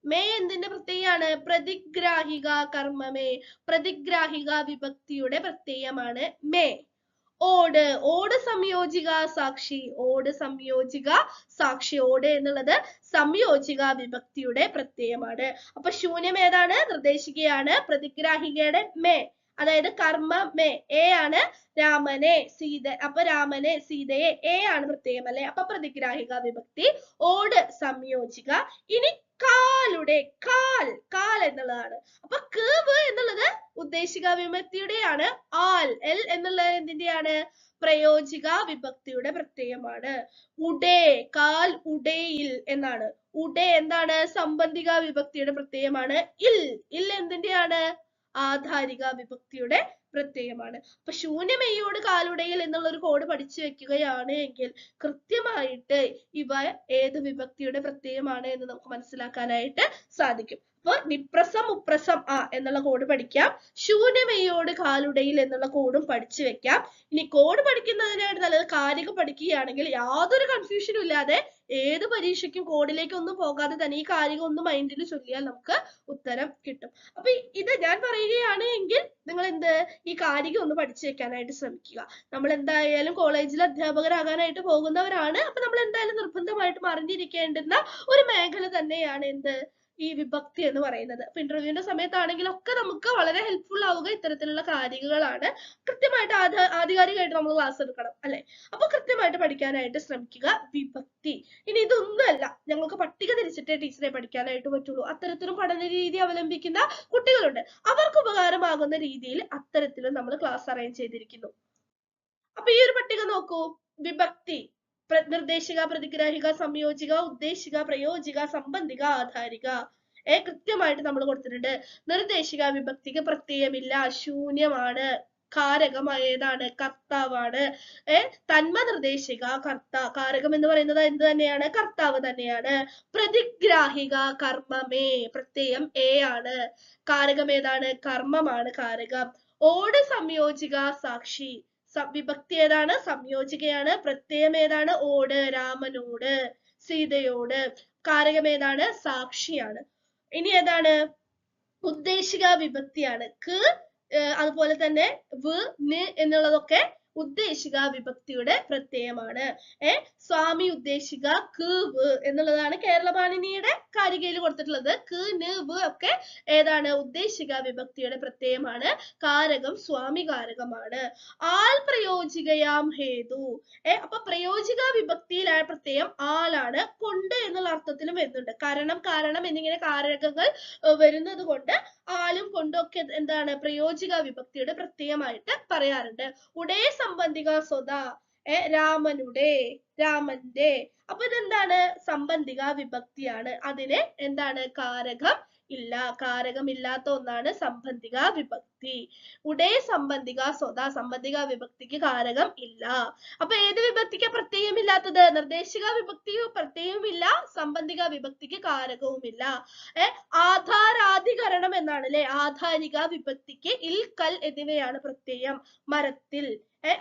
Speaker 1: മേ എന്തിന്റെ പ്രത്യയാണ്? പ്രതിഗ്രാഹിക കർമ്മമേ. പ്രതിഗ്രാഹിക വിഭക്തിയുടെ പ്രത്യയമാണ് മേ. ഓട്, ഓട് സംയോജിക സാക്ഷി, ഓട് സംയോജിക സാക്ഷി. ഓട് എന്നുള്ളത് സംയോജിക വിഭക്തിയുടെ പ്രത്യയമാണ്. അപ്പൊ ശൂന്യം ഏതാണ്? നിർദ്ദേശികയാണ്. പ്രതിഗ്രാഹികയുടെ മേ, അതായത് കർമ്മ മേ, എ ആണ്. രാമനെ, സീത, അപ്പൊ രാമനെ, സീതയെ, എ ആണ് പ്രത്യയം അല്ലെ. അപ്പൊ പ്രതിഗ്രാഹിക വിഭക്തി. ഓട് സംയോജിക. ഇനി കാലുടെ, കാൽ എന്നുള്ളതാണ്. അപ്പൊ കേവ് എന്നുള്ളത് ഉദ്ദേശിക വിഭക്തിയുടെയാണ്. ആൽ, എൽ എന്നുള്ളത് എന്തിന്റെയാണ്? പ്രയോജിക വിഭക്തിയുടെ പ്രത്യയമാണ്. ഉടേ, കാൽ ഉടയിൽ എന്നാണ്. ഉടേ എന്താണ്? സംബന്ധിക വിഭക്തിയുടെ പ്രത്യയമാണ്. ഇൽ എന്തിന്റെയാണ്? ആധാരിക വിഭക്തിയുടെ പ്രത്യയമാണ്. അപ്പൊ ശൂന്യമെയ്യോട് കാലുടയിൽ എന്നുള്ള ഒരു കോഡ് പഠിച്ചു വെക്കുകയാണ് എങ്കിൽ കൃത്യമായിട്ട് ഇവ ഏത് വിഭക്തിയുടെ പ്രത്യയമാണ് എന്ന് നമുക്ക് മനസ്സിലാക്കാനായിട്ട് സാധിക്കും. അപ്പൊ നിപ്രസം, ഉപ്രസം, ആ എന്നുള്ള കോഡ് പഠിക്കാം. ശൂന്യമെയ്യോട് കാലുടയിൽ എന്നുള്ള കോഡും പഠിച്ചു വെക്കാം. ഇനി കോഡ് പഠിക്കുന്നതിനായിട്ട് നല്ലത് കാരിക പഠിക്കുകയാണെങ്കിൽ യാതൊരു കൺഫ്യൂഷനും ഇല്ലാതെ ഏത് പരീക്ഷയ്ക്കും കോഡിലേക്ക് ഒന്നും പോകാതെ തന്നെ ഈ കാരിക ഒന്ന് മൈൻഡിൽ ചൊല്ലിയാൽ നമുക്ക് ഉത്തരം കിട്ടും. അപ്പൊ ഇത് ഞാൻ പറയുകയാണ് എങ്കിൽ നിങ്ങൾ എന്ത്, ഈ കാരിക ഒന്ന് പഠിച്ചു വെക്കാനായിട്ട് ശ്രമിക്കുക. നമ്മൾ എന്തായാലും കോളേജിൽ അധ്യാപകരാകാനായിട്ട് പോകുന്നവരാണ്. അപ്പൊ നമ്മൾ എന്തായാലും നിർബന്ധമായിട്ടും അറിഞ്ഞിരിക്കേണ്ടുന്ന ഒരു മേഖല തന്നെയാണ് എന്ത്, ഈ വിഭക്തി എന്ന് പറയുന്നത്. അപ്പൊ ഇന്റർവ്യൂവിന്റെ സമയത്താണെങ്കിലൊക്കെ നമുക്ക് വളരെ ഹെൽപ്ഫുൾ ആവുക ഇത്തരത്തിലുള്ള കാരികകളാണ്. കൃത്യമായിട്ട് ആധികാരികമായിട്ട് നമ്മൾ ക്ലാസ് എടുക്കണം അല്ലെ. അപ്പൊ കൃത്യമായിട്ട് പഠിക്കാനായിട്ട് ശ്രമിക്കുക വിഭക്തി. ഇനി ഇതൊന്നുമല്ല, ഞങ്ങൾക്ക് പട്ടിക തിരിച്ചിട്ടേ ടീച്ചറെ പഠിക്കാനായിട്ട് പറ്റുള്ളൂ, അത്തരത്തിലും പഠന രീതി അവലംബിക്കുന്ന കുട്ടികളുണ്ട്. അവർക്ക് ഉപകാരമാകുന്ന രീതിയിൽ അത്തരത്തിലും നമ്മൾ ക്ലാസ് അറേഞ്ച് ചെയ്തിരിക്കുന്നു. അപ്പൊ ഈ ഒരു പട്ടിക നോക്കൂ. വിഭക്തി നിർദ്ദേശിക, പ്രതിഗ്രാഹിക, സംയോജിക, ഉദ്ദേശിക, പ്രയോജിക, സംബന്ധിക, ആധാരിക. കൃത്യമായിട്ട് നമ്മൾ കൊടുത്തിട്ടുണ്ട്. നിർദ്ദേശിക വിഭക്തിക്ക് പ്രത്യയമില്ല, ശൂന്യമാണ്. കാരകം ഏതാണ്? കർത്താവാണ്. തന്മ നിർദ്ദേശിക കർത്ത, കാരകം എന്ന് പറയുന്നത് എന്ത് തന്നെയാണ്? കർത്താവ് തന്നെയാണ്. പ്രതിഗ്രാഹിക കർമ്മമേ, പ്രത്യയം എ ആണ്. കാരകം ഏതാണ്? കർമ്മമാണ് കാരകം. ഓട് സംയോജിക സാക്ഷി, വിഭക്തി ഏതാണ്? സംയോജികയാണ്. പ്രത്യയം ഏതാണ്? ഓട്, രാമനോട്, സീതയോട്. കാരകം ഏതാണ്? സാക്ഷിയാണ്. ഇനി ഏതാണ്? ഉദ്ദേശിക വിഭക്തിയാണ്. അതുപോലെ തന്നെ വ്, ന് എന്നുള്ളതൊക്കെ ഉദ്ദേശിക വിഭക്തിയുടെ പ്രത്യയമാണ്. സ്വാമി ഉദ്ദേശിക വ് എന്നുള്ളതാണ് കേരള പാണിനിയുടെ കാരികയിൽ കൊടുത്തിട്ടുള്ളത്. ന്, വ് ഒക്കെ ഏതാണ്? ഉദ്ദേശിക വിഭക്തിയുടെ പ്രത്യയമാണ്. കാരകം സ്വാമി കാരകമാണ്. ആൽ പ്രയോജികയാം ഹേതു. അപ്പൊ പ്രയോജിക വിഭക്തിയിലായ പ്രത്യയം ആലാണ്. കൊണ്ട് എന്നുള്ള അർത്ഥത്തിലും വരുന്നുണ്ട്. കാരണം എന്നിങ്ങനെ കാരകങ്ങൾ വരുന്നത് കൊണ്ട് ആലും കൊണ്ടും ഒക്കെ എന്താണ്? പ്രയോജിക വിഭക്തിയുടെ പ്രത്യയമായിട്ട് പറയാറുണ്ട്. ഉടേ സംബന്ധിക സ്വത, രാമനുടെ, രാമന്റെ. അപ്പൊ ഇതെന്താണ്? സംബന്ധിക വിഭക്തിയാണ്. അതിന് എന്താണ്? കാരകം ഇല്ല. കാരകമില്ലാത്ത ഒന്നാണ് സംബന്ധിക വിഭക്തി. ഉടേ സംബന്ധിക സ്വത സംബന്ധിക വിഭക്തിക്ക് കാരകം ഇല്ല. അപ്പൊ ഏത് വിഭക്തിക്ക് പ്രത്യയമില്ലാത്തത്? നിർദ്ദേശിക വിഭക്തിക്ക് പ്രത്യയമില്ല, സംബന്ധിക വിഭക്തിക്ക് കാരകവുമില്ല. ആധാരാധികരണം എന്നാണ് അല്ലെ. ആധാരിക വിഭക്തിക്ക് ഇൽ, കൽ എന്നിവയാണ് പ്രത്യയം. മരത്തിൽ.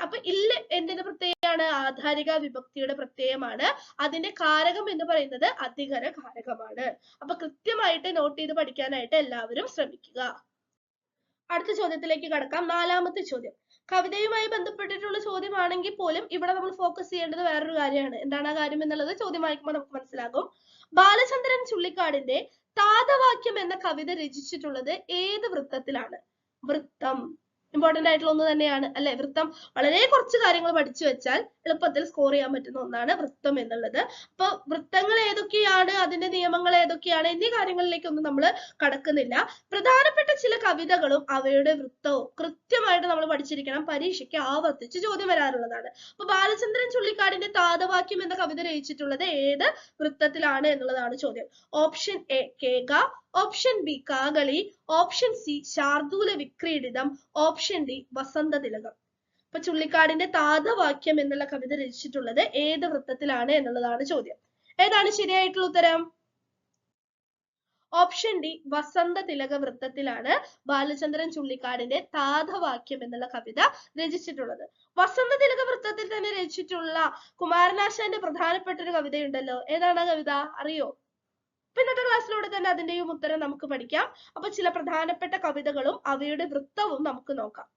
Speaker 1: അപ്പൊ ഇല്ല് എന്തിന്റെ പ്രത്യയമാണ്? ആധാരിക വിഭക്തിയുടെ പ്രത്യയമാണ്. അതിന്റെ കാരകം എന്ന് പറയുന്നത് അധികര കാരകമാണ്. അപ്പൊ കൃത്യമായിട്ട് നോട്ട് ചെയ്ത് പഠിക്കാനായിട്ട് എല്ലാവരും ശ്രമിക്കുക. അടുത്ത ചോദ്യത്തിലേക്ക് കടക്കാം. 4ാമത്തെ ചോദ്യം കവിതയുമായി ബന്ധപ്പെട്ടിട്ടുള്ള ചോദ്യമാണെങ്കിൽ പോലും ഇവിടെ നമ്മൾ ഫോക്കസ് ചെയ്യേണ്ടത് വേറൊരു കാര്യമാണ്. എന്താണ് ആ കാര്യം എന്നുള്ളത് ചോദ്യം വായിക്കുമ്പോൾ നമുക്ക് മനസ്സിലാകും. ബാലചന്ദ്രൻ ചുള്ളിക്കാടിന്റെ താതവാക്യം എന്ന കവിത രചിച്ചിട്ടുള്ളത് ഏത് വൃത്തത്തിലാണ്? വൃത്തം ഇമ്പോർട്ടന്റ് ആയിട്ടുള്ള ഒന്ന് തന്നെയാണ് അല്ലെ. വൃത്തം വളരെ കുറച്ച് കാര്യങ്ങൾ പഠിച്ചു വെച്ചാൽ എളുപ്പത്തിൽ സ്കോർ ചെയ്യാൻ പറ്റുന്ന ഒന്നാണ് വൃത്തം എന്നുള്ളത്. അപ്പൊ വൃത്തങ്ങൾ ഏതൊക്കെയാണ്, അതിന്റെ നിയമങ്ങൾ ഏതൊക്കെയാണ് എന്നീ കാര്യങ്ങളിലേക്കൊന്നും നമ്മൾ കടക്കുന്നില്ല. പ്രധാനപ്പെട്ട ചില കവിതകളും അവയുടെ വൃത്തവും കൃത്യമായിട്ട് നമ്മൾ പഠിച്ചിരിക്കണം. പരീക്ഷയ്ക്ക് ആവർത്തിച്ച് ചോദ്യം വരാറുള്ളതാണ്. അപ്പൊ ബാലചന്ദ്രൻ ചുള്ളിക്കാടിന്റെ താതവാക്യം എന്ന കവിത രചിച്ചിട്ടുള്ളത് ഏത് വൃത്തത്തിലാണ് എന്നുള്ളതാണ് ചോദ്യം. ഓപ്ഷൻ എ കേക, ഓപ്ഷൻ ബി കാകളി, ഓപ്ഷൻ സി ശാർദൂല വിക്രീഡിതം, ഓപ്ഷൻ ഡി വസന്തതിലകം. അപ്പൊ ചുള്ളിക്കാടിന്റെ താതവാക്യം എന്നുള്ള കവിത രചിച്ചിട്ടുള്ളത് ഏത് വൃത്തത്തിലാണ് എന്നുള്ളതാണ് ചോദ്യം. ഏതാണ് ശരിയായിട്ടുള്ള ഉത്തരം? ഓപ്ഷൻ ഡി വസന്തതിലക വൃത്തത്തിലാണ് ബാലചന്ദ്രൻ ചുള്ളിക്കാടിന്റെ താതവാക്യം എന്നുള്ള കവിത രചിച്ചിട്ടുള്ളത്. വസന്തതിലക വൃത്തത്തിൽ തന്നെ രചിച്ചിട്ടുള്ള കുമാരനാശാന്റെ പ്രധാനപ്പെട്ട ഒരു കവിതയുണ്ടല്ലോ. ഏതാണ് ആ കവിത? അറിയോ? അപ്പൊ ഇന്നത്തെ ക്ലാസ്സിലൂടെ തന്നെ അതിന്റെയും ഉത്തരം നമുക്ക് പഠിക്കാം. അപ്പൊ ചില പ്രധാനപ്പെട്ട കവിതകളും അവയുടെ വൃത്തവും നമുക്ക് നോക്കാം.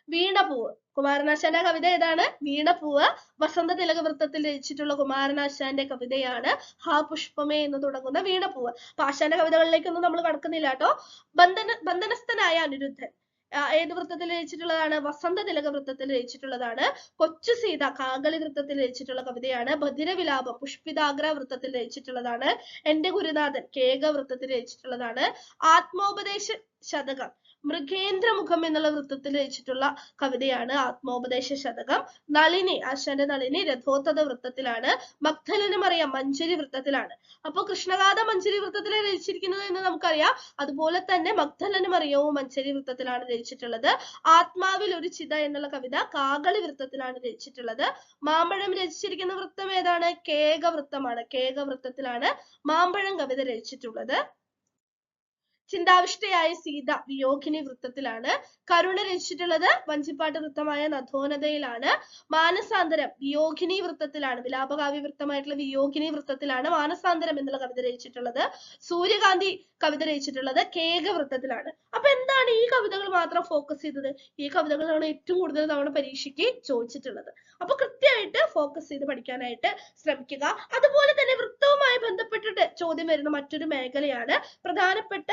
Speaker 1: വീണപൂവ്, കുമാരനാശാന്റെ കവിത ഏതാണ്? വീണപൂവ്. വസന്തതിലക വൃത്തത്തിൽ രചിച്ചിട്ടുള്ള കുമാരനാശാന്റെ കവിതയാണ് ഹാ പുഷ്പമേ എന്ന് തുടങ്ങുന്ന വീണപൂവ്. അപ്പൊ ആശാന്റെ കവിതകളിലേക്കൊന്നും നമ്മൾ കടക്കുന്നില്ല കേട്ടോ. ബന്ധനസ്ഥനായ അനിരുദ്ധൻ ഏത് വൃത്തത്തിൽ രചിച്ചിട്ടുള്ളതാണ്? വസന്തതിലക വൃത്തത്തിൽ രചിച്ചിട്ടുള്ളതാണ്. കൊച്ചു സീത കാകളി വൃത്തത്തിൽ രചിച്ചിട്ടുള്ള കവിതയാണ്. ബധിരവിലാപം പുഷ്പിതാഗ്ര വൃത്തത്തിൽ രചിച്ചിട്ടുള്ളതാണ്. എന്റെ ഗുരുനാഥൻ കേക വൃത്തത്തിൽ രചിച്ചിട്ടുള്ളതാണ്. ആത്മോപദേശ ശതകം മൃഗേന്ദ്രമുഖം എന്നുള്ള വൃത്തത്തിൽ രചിച്ചിട്ടുള്ള കവിതയാണ് ആത്മോപദേശ ശതകം. നളിനി ആശാന്റെ നളിനി രഥോത്തത വൃത്തത്തിലാണ്. മഗ്ദലന മറിയം മഞ്ചരി വൃത്തത്തിലാണ്. അപ്പൊ കൃഷ്ണഗാഥ മഞ്ചരി വൃത്തത്തിലാണ് രചിച്ചിരിക്കുന്നത് എന്ന് നമുക്കറിയാം. അതുപോലെ തന്നെ മഗ്ദലന മറിയവും മഞ്ചരി വൃത്തത്തിലാണ് രചിച്ചിട്ടുള്ളത്. ആത്മാവിൽ ഒരു ചിത എന്നുള്ള കവിത കാകളി വൃത്തത്തിലാണ് രചിച്ചിട്ടുള്ളത്. മാമ്പഴം രചിച്ചിരിക്കുന്ന വൃത്തം ഏതാണ്? കേക വൃത്തമാണ്. കേക വൃത്തത്തിലാണ് മാമ്പഴം കവിത രചിച്ചിട്ടുള്ളത്. ചിന്താവിഷ്ടയായ സീത വിയോഗിനി വൃത്തത്തിലാണ്. കരുണ രചിച്ചിട്ടുള്ളത് വഞ്ചിപ്പാട്ട് വൃത്തമായ നഥോനതയിലാണ്. മാനസാന്തരം വിയോഗിനി വൃത്തത്തിലാണ്. വിലാപകാവ്യ വൃത്തമായിട്ടുള്ള വിയോഗിനി വൃത്തത്തിലാണ് മാനസാന്തരം എന്നുള്ള കവിത രചിച്ചിട്ടുള്ളത്. സൂര്യകാന്തി കവിത രചിച്ചിട്ടുള്ളത് കേക വൃത്തത്തിലാണ്. അപ്പൊ എന്താണ് ഈ കവിതകൾ മാത്രം ഫോക്കസ് ചെയ്തത്? ഈ കവിതകളാണ് ഏറ്റവും കൂടുതൽ തവണ പരീക്ഷയ്ക്ക് ചോദിച്ചിട്ടുള്ളത്. അപ്പൊ കൃത്യമായിട്ട് ഫോക്കസ് ചെയ്ത് പഠിക്കാനായിട്ട് ശ്രമിക്കുക. അതുപോലെ തന്നെ വൃത്തവുമായി ബന്ധപ്പെട്ടിട്ട് ചോദ്യം വരുന്ന മറ്റൊരു മേഖലയാണ് പ്രധാനപ്പെട്ട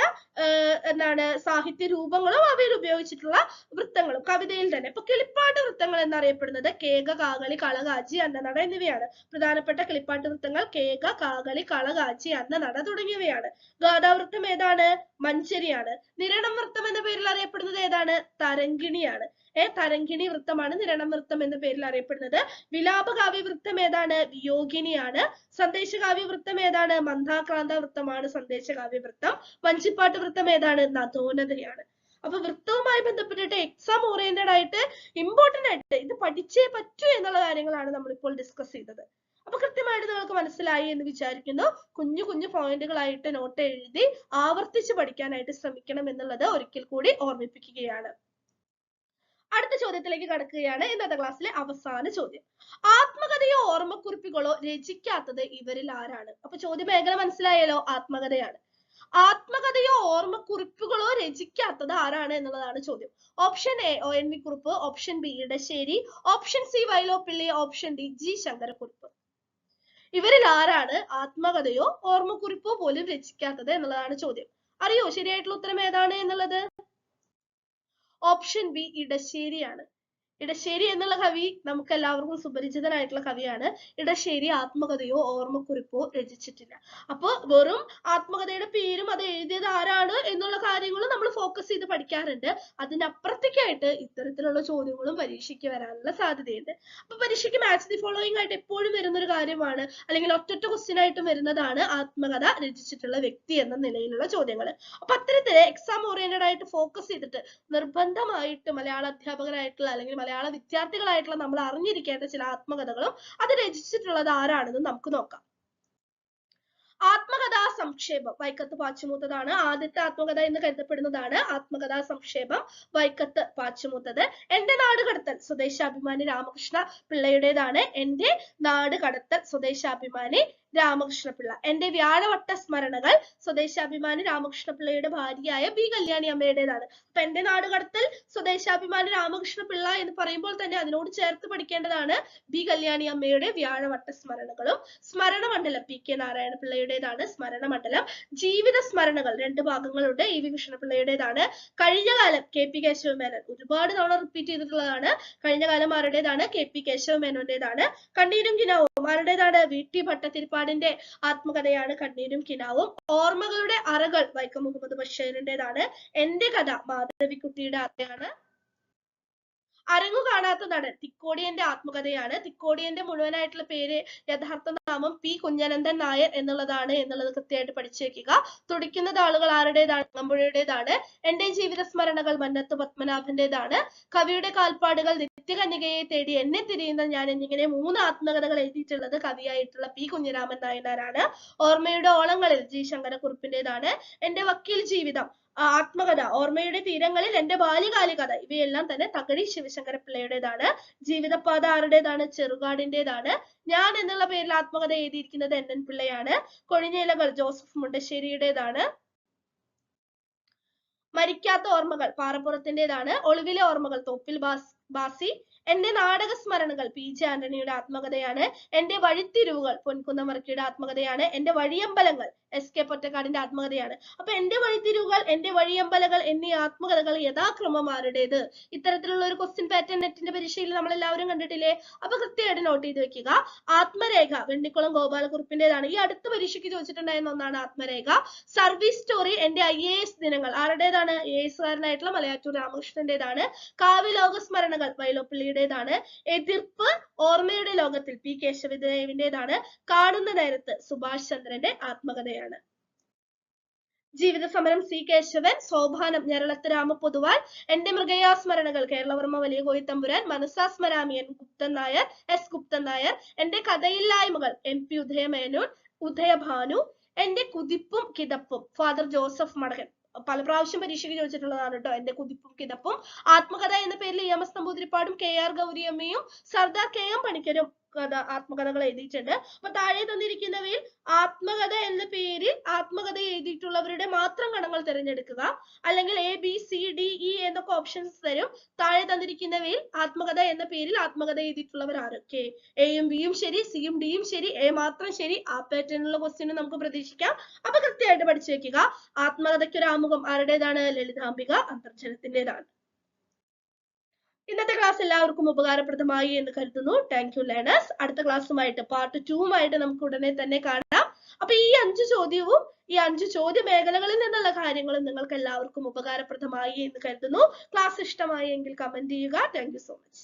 Speaker 1: എന്താണ് സാഹിത്യ രൂപങ്ങളും അവയിൽ ഉപയോഗിച്ചിട്ടുള്ള വൃത്തങ്ങളും കവിതയിൽ തന്നെ. ഇപ്പൊ കിളിപ്പാട്ട് വൃത്തങ്ങൾ എന്നറിയപ്പെടുന്നത് കേക, കാകളി, കളകാച്ചി, അന്നനട എന്നിവയാണ്. പ്രധാനപ്പെട്ട കിളിപ്പാട്ട് വൃത്തങ്ങൾ കേക, കാകളി, കളകാച്ചി, അന്നനട തുടങ്ങിയവയാണ്. ഗാഥാവൃത്തം ഏതാണ്? മഞ്ചരിയാണ്. നിരണം വൃത്തം എന്ന പേരിൽ അറിയപ്പെടുന്നത് ഏതാണ്? തരങ്കിണിയാണ്. തരങ്കിണി വൃത്തമാണ് നിരണം വൃത്തം എന്ന പേരിൽ അറിയപ്പെടുന്നത്. വിലാപകാവ്യ വൃത്തം ഏതാണ്? വിയോഗിനിയാണ്. സന്ദേശകാവ്യ വൃത്തം ഏതാണ്? മന്ദാക്രാന്ത വൃത്തമാണ് സന്ദേശകാവ്യ വൃത്തം. വഞ്ചിപ്പാട്ട് വൃത്തം ഏതാണ്? നഥോനതയാണ്. അപ്പൊ വൃത്തവുമായി ബന്ധപ്പെട്ടിട്ട് എക്സാം ഓറിയന്റഡ് ആയിട്ട് ഇമ്പോർട്ടന്റ് ആയിട്ട് ഇത് പഠിച്ചേ പറ്റൂ എന്നുള്ള കാര്യങ്ങളാണ് നമ്മളിപ്പോൾ ഡിസ്കസ് ചെയ്തത്. അപ്പൊ കൃത്യമായിട്ട് നിങ്ങൾക്ക് മനസ്സിലായി എന്ന് വിചാരിക്കുന്നു. കുഞ്ഞു കുഞ്ഞു പോയിന്റുകളായിട്ട് നോട്ട് എഴുതി ആവർത്തിച്ച് പഠിക്കാനായിട്ട് ശ്രമിക്കണം എന്നുള്ളത് ഒരിക്കൽ കൂടി ഓർമ്മിപ്പിക്കുകയാണ്. അടുത്ത ചോദ്യത്തിലേക്ക് കടക്കുകയാണ്. ഇന്നത്തെ ക്ലാസ്സിലെ അവസാന ചോദ്യം. ആത്മകഥയോ ഓർമ്മക്കുറിപ്പുകളോ രചിക്കാത്തത് ഇവരിൽ ആരാണ്? അപ്പൊ ചോദ്യ മേഖല മനസ്സിലായല്ലോ. ആത്മകഥയാണ്. ആത്മകഥയോ ഓർമ്മക്കുറിപ്പുകളോ രചിക്കാത്തത് ആരാണ് എന്നുള്ളതാണ് ചോദ്യം. Option A ONV Kurup, option B Edasseri, option C Vyloppilli, option D G Sankarakurup. ഇവരിൽ ആരാണ് ആത്മകഥയോ ഓർമ്മക്കുറിപ്പോ പോലും രചിക്കാത്തത് എന്നുള്ളതാണ് ചോദ്യം. അറിയോ ശരിയായിട്ടുള്ള ഉത്തരം ഏതാണ് എന്നുള്ളത്? Option B ഇടശ്ശേരിയാണ്. ഇടശ്ശേരി എന്നുള്ള കവി നമുക്ക് എല്ലാവർക്കും സുപരിചിതനായിട്ടുള്ള കവിയാണ്. ഇടശ്ശേരി ആത്മകഥയോ ഓർമ്മക്കുറിപ്പോ രചിച്ചിട്ടില്ല. അപ്പൊ വെറും ആത്മകഥയുടെ പേരും അത് എഴുതിയത് ആരാണ് എന്നുള്ള കാര്യങ്ങളും നമ്മൾ ഫോക്കസ് ചെയ്ത് പഠിക്കാറുണ്ട്. അതിനപ്പുറത്തേക്കായിട്ട് ഇത്തരത്തിലുള്ള ചോദ്യങ്ങളും പരീക്ഷയ്ക്ക് വരാനുള്ള സാധ്യതയുണ്ട്. അപ്പൊ പരീക്ഷയ്ക്ക് മാച്ച് ദി ഫോളോയിങ് ആയിട്ട് എപ്പോഴും വരുന്ന ഒരു കാര്യമാണ്, അല്ലെങ്കിൽ ഒറ്റൊറ്റ ക്വസ്റ്റ്യൻ ആയിട്ടും വരുന്നതാണ് ആത്മകഥ രചിച്ചിട്ടുള്ള വ്യക്തി എന്ന നിലയിലുള്ള ചോദ്യങ്ങൾ. അപ്പൊ അത്തരത്തില് എക്സാം ഓറിയന്റഡ് ആയിട്ട് ഫോക്കസ് ചെയ്തിട്ട് നിർബന്ധമായിട്ട് മലയാള അധ്യാപകരായിട്ടുള്ള അല്ലെങ്കിൽ മലയാള വിദ്യാർത്ഥികളായിട്ടുള്ള നമ്മൾ അറിഞ്ഞിരിക്കേണ്ട ചില ആത്മകഥകളും അത് രചിച്ചിട്ടുള്ളത് ആരാണെന്ന് നമുക്ക് നോക്കാം. ആത്മകഥാ സംക്ഷേപം വൈക്കത്ത് പാച്ചുമൂത്തതാണ്. ആദ്യത്തെ ആത്മകഥ എന്ന് കരുതപ്പെടുന്നതാണ് ആത്മകഥാ സംക്ഷേപം വൈക്കത്ത് പാച്ചുമൂത്തത്. എന്റെ നാട് കടത്തൽ സ്വദേശാഭിമാനി രാമകൃഷ്ണ പിള്ളയുടേതാണ്. എന്റെ നാട് കടത്തൽ സ്വദേശാഭിമാനി രാമകൃഷ്ണ പിള്ള. എന്റെ വ്യാഴവട്ട സ്മരണകൾ സ്വദേശാഭിമാനി രാമകൃഷ്ണ പിള്ളയുടെ ഭാര്യയായ ബി കല്യാണി അമ്മയുടേതാണ്. അപ്പൊ എന്റെ നാട് കടത്തൽ സ്വദേശാഭിമാനി രാമകൃഷ്ണ പിള്ള എന്ന് പറയുമ്പോൾ തന്നെ അതിനോട് ചേർത്ത് പഠിക്കേണ്ടതാണ് ബി കല്യാണി അമ്മയുടെ വ്യാഴവട്ട സ്മരണകളും. സ്മരണമണ്ഡലം പി കെ നാരായണ പിള്ളയുടേതാണ്. സ്മരണമണ്ഡലം. ജീവിത സ്മരണകൾ 2 ഭാഗങ്ങളുണ്ട്. ഇ വി കൃഷ്ണപിള്ളയുടേതാണ്. കഴിഞ്ഞ കാലം കെ പി കേശവമേനോൻ, ഒരുപാട് തവണ റിപ്പീറ്റ് ചെയ്തിട്ടുള്ളതാണ്. കഴിഞ്ഞ കാലം ആരുടേതാണ്? കെ പി കേശവമേനോന്റേതാണ്. കണ്ണീരും കിനാവും ആരുടേതാണ്? വി ടി ഭട്ടതിരിപ്പാടിന്റെ ആത്മകഥയാണ് കണ്ണീരും കിനാവും. ഓർമ്മകളുടെ അറകൾ വൈക്കം മുഹമ്മദ് ബഷീറിന്റേതാണ്. എന്റെ കഥ മാധവിക്കുട്ടിയുടെ കഥയാണ്. അരങ്ങു കാണാത്ത നടൻ തിക്കോടിയന്റെ ആത്മകഥയാണ്. തിക്കോടിയന്റെ മുഴുവനായിട്ടുള്ള പേര്, യഥാർത്ഥ നാമം പി കുഞ്ഞനന്ദൻ നായർ എന്നുള്ളതാണ് എന്നുള്ളത് കൃത്യമായിട്ട് പഠിച്ചു വെക്കുക. തുടിക്കുന്ന താളുകൾ ആരുടേതാണ്? അമ്പുഴയുടേതാണ്. എന്റെ ജീവിത സ്മരണകൾ മന്നത്ത് പത്മനാഭന്റേതാണ്. കവിയുടെ കാൽപ്പാടുകൾ നിത്യകന്യകയെ തേടി എന്നെ തിരിയുന്ന ഞാൻ എന്നിങ്ങനെ 3 ആത്മകഥകൾ എഴുതിയിട്ടുള്ളത് കവിയായിട്ടുള്ള പി കുഞ്ഞിരാമൻ നായനാരാണ്. ഓർമ്മയുടെ ഓളങ്ങളിൽ ജി ശങ്കരക്കുറുപ്പിന്റേതാണ്. എന്റെ വക്കീൽ ജീവിതം ആത്മകഥ ഓർമ്മയുടെ തീരങ്ങളിൽ എന്റെ ബാല്യകാല കഥ ഇവയെല്ലാം തന്നെ തകഴി ശിവശങ്കര പിള്ളയുടേതാണ്. ജീവിതപാത ആരുടേതാണ്? ചെറുകാടിന്റേതാണ്. ഞാൻ എന്നുള്ള പേരിൽ ആത്മകഥ എഴുതിയിരിക്കുന്നത് എൻ എൻ പിള്ളയാണ്. കൊഴിഞ്ഞിലകൾ ജോസഫ് മുണ്ടശ്ശേരിയുടേതാണ്. മരിക്കാത്ത ഓർമ്മകൾ പാറപ്പുറത്തിന്റേതാണ്. ഒളിവിലെ ഓർമ്മകൾ തോപ്പിൽ ബാസി. എന്റെ നാടക സ്മരണകൾ പി ജെ ആന്റണിയുടെ ആത്മകഥയാണ്. എന്റെ വഴിത്തിരിവുകൾ പൊൻകുന്നമർക്കിയുടെ ആത്മകഥയാണ്. എന്റെ വഴിയമ്പലങ്ങൾ എസ് കെ പൊറ്റക്കാടിന്റെ ആത്മകഥയാണ്. അപ്പൊ എന്റെ വഴിത്തിരിവുകൾ, എന്റെ വഴിയമ്പലങ്ങൾ എന്നീ ആത്മകഥകൾ യഥാക്രമം ആരുടേത്? ഇത്തരത്തിലുള്ള ഒരു ക്വസ്റ്റ്യൻ പാറ്റേൺ നെറ്റിന്റെ പരീക്ഷയിൽ നമ്മൾ എല്ലാവരും കണ്ടിട്ടില്ലേ? അപ്പൊ കൃത്യമായിട്ട് നോട്ട് ചെയ്ത് വെക്കുക. ആത്മരേഖ വെണ്ണിക്കുളം ഗോപാലകുറുപ്പിന്റേതാണ്. ഈ അടുത്ത പരീക്ഷയ്ക്ക് ചോദിച്ചിട്ടുണ്ടായിരുന്ന ഒന്നാണ് ആത്മരേഖ. സർവീസ് സ്റ്റോറി എന്റെ IAS ദിനങ്ങൾ ആരുടേതാണ്? AS കാരനായിട്ടുള്ള മലയാറ്റൂർ രാമകൃഷ്ണന്റേതാണ്. കാവ്യലോക സ്മരണകൾ വൈലോപ്പിള്ളിയുടേതാണ്. എതിർപ്പ് ഓർമ്മയുടെ ലോകത്തിൽ പി കേശവദേവിന്റേതാണ്. കാണുന്ന നേരത്ത് സുഭാഷ് ചന്ദ്രന്റെ ആത്മകഥയാണ്. ജീവിത സമരം സി കേശവൻ. സോപാനം ഞരളത്ത് രാമപൊതുവാൾ. എന്റെ മൃഗയാസ്മരണകൾ കേരളവർമ്മ വലിയ കോയിത്തമ്പുരാൻ. മനസാസ്മരാമി എസ് ഗുപ്തൻ നായർ. എന്റെ കഥയില്ലായ്മകൾ MP ഉദയമേനോൻ ഉദയഭാനു. എന്റെ കുതിപ്പും കിതപ്പും ഫാദർ ജോസഫ് മടകൻ. പല പ്രാവശ്യം പരീക്ഷയ്ക്ക് ചോദിച്ചിട്ടുള്ളതാണ് കേട്ടോ. എന്റെ കുതിപ്പും കിതപ്പും. ആത്മകഥ എന്ന പേരിൽ EMS നമ്പൂതിരിപ്പാടും KR ഗൗരിയമ്മയും സർദാർ KM പണിക്കരും ആത്മകഥകൾ എഴുതിയിട്ടുണ്ട്. അപ്പൊ താഴെ തന്നിരിക്കുന്നവയിൽ ആത്മകഥ എന്ന പേരിൽ ആത്മകഥ എഴുതിയിട്ടുള്ളവരുടെ മാത്രം ഗണങ്ങൾ തിരഞ്ഞെടുക്കുക. അല്ലെങ്കിൽ ABCDE എന്നൊക്കെ ഓപ്ഷൻസ് തരും. താഴെ തന്നിരിക്കുന്നവയിൽ ആത്മകഥ എന്ന പേരിൽ ആത്മകഥ എഴുതിയിട്ടുള്ളവർ ആരൊക്കെ? Aയും Bയും ശരി, Cയും Dയും ശരി, A മാത്രം ശരി. ആ പാറ്റേണിലുള്ള ക്വസ്റ്റ്യൻ നമുക്ക് പ്രതീക്ഷിക്കാം. അപ്പൊ കൃത്യമായിട്ട് പഠിച്ചു വെക്കുക. ആത്മകഥയ്ക്കൊരു ആമുഖം ആരുടേതാണ്? ലളിതാംബിക അന്തർജനത്തിൻ്റെതാണ്. ഇന്നത്തെ ക്ലാസ് എല്ലാവർക്കും ഉപകാരപ്രദമായി എന്ന് കരുതുന്നു. Thank you learners. അടുത്ത ക്ലാസ്സുമായിട്ട് പാർട്ട് 2 നമുക്ക് ഉടനെ തന്നെ കാണാം. അപ്പൊ ഈ 5 ചോദ്യവും ഈ 5 ചോദ്യ മേഖലകളിൽ നിന്നുള്ള കാര്യങ്ങളും നിങ്ങൾക്ക് എല്ലാവർക്കും ഉപകാരപ്രദമായി എന്ന് കരുതുന്നു. ക്ലാസ് ഇഷ്ടമായി എങ്കിൽ കമന്റ് ചെയ്യുക. Thank you so much.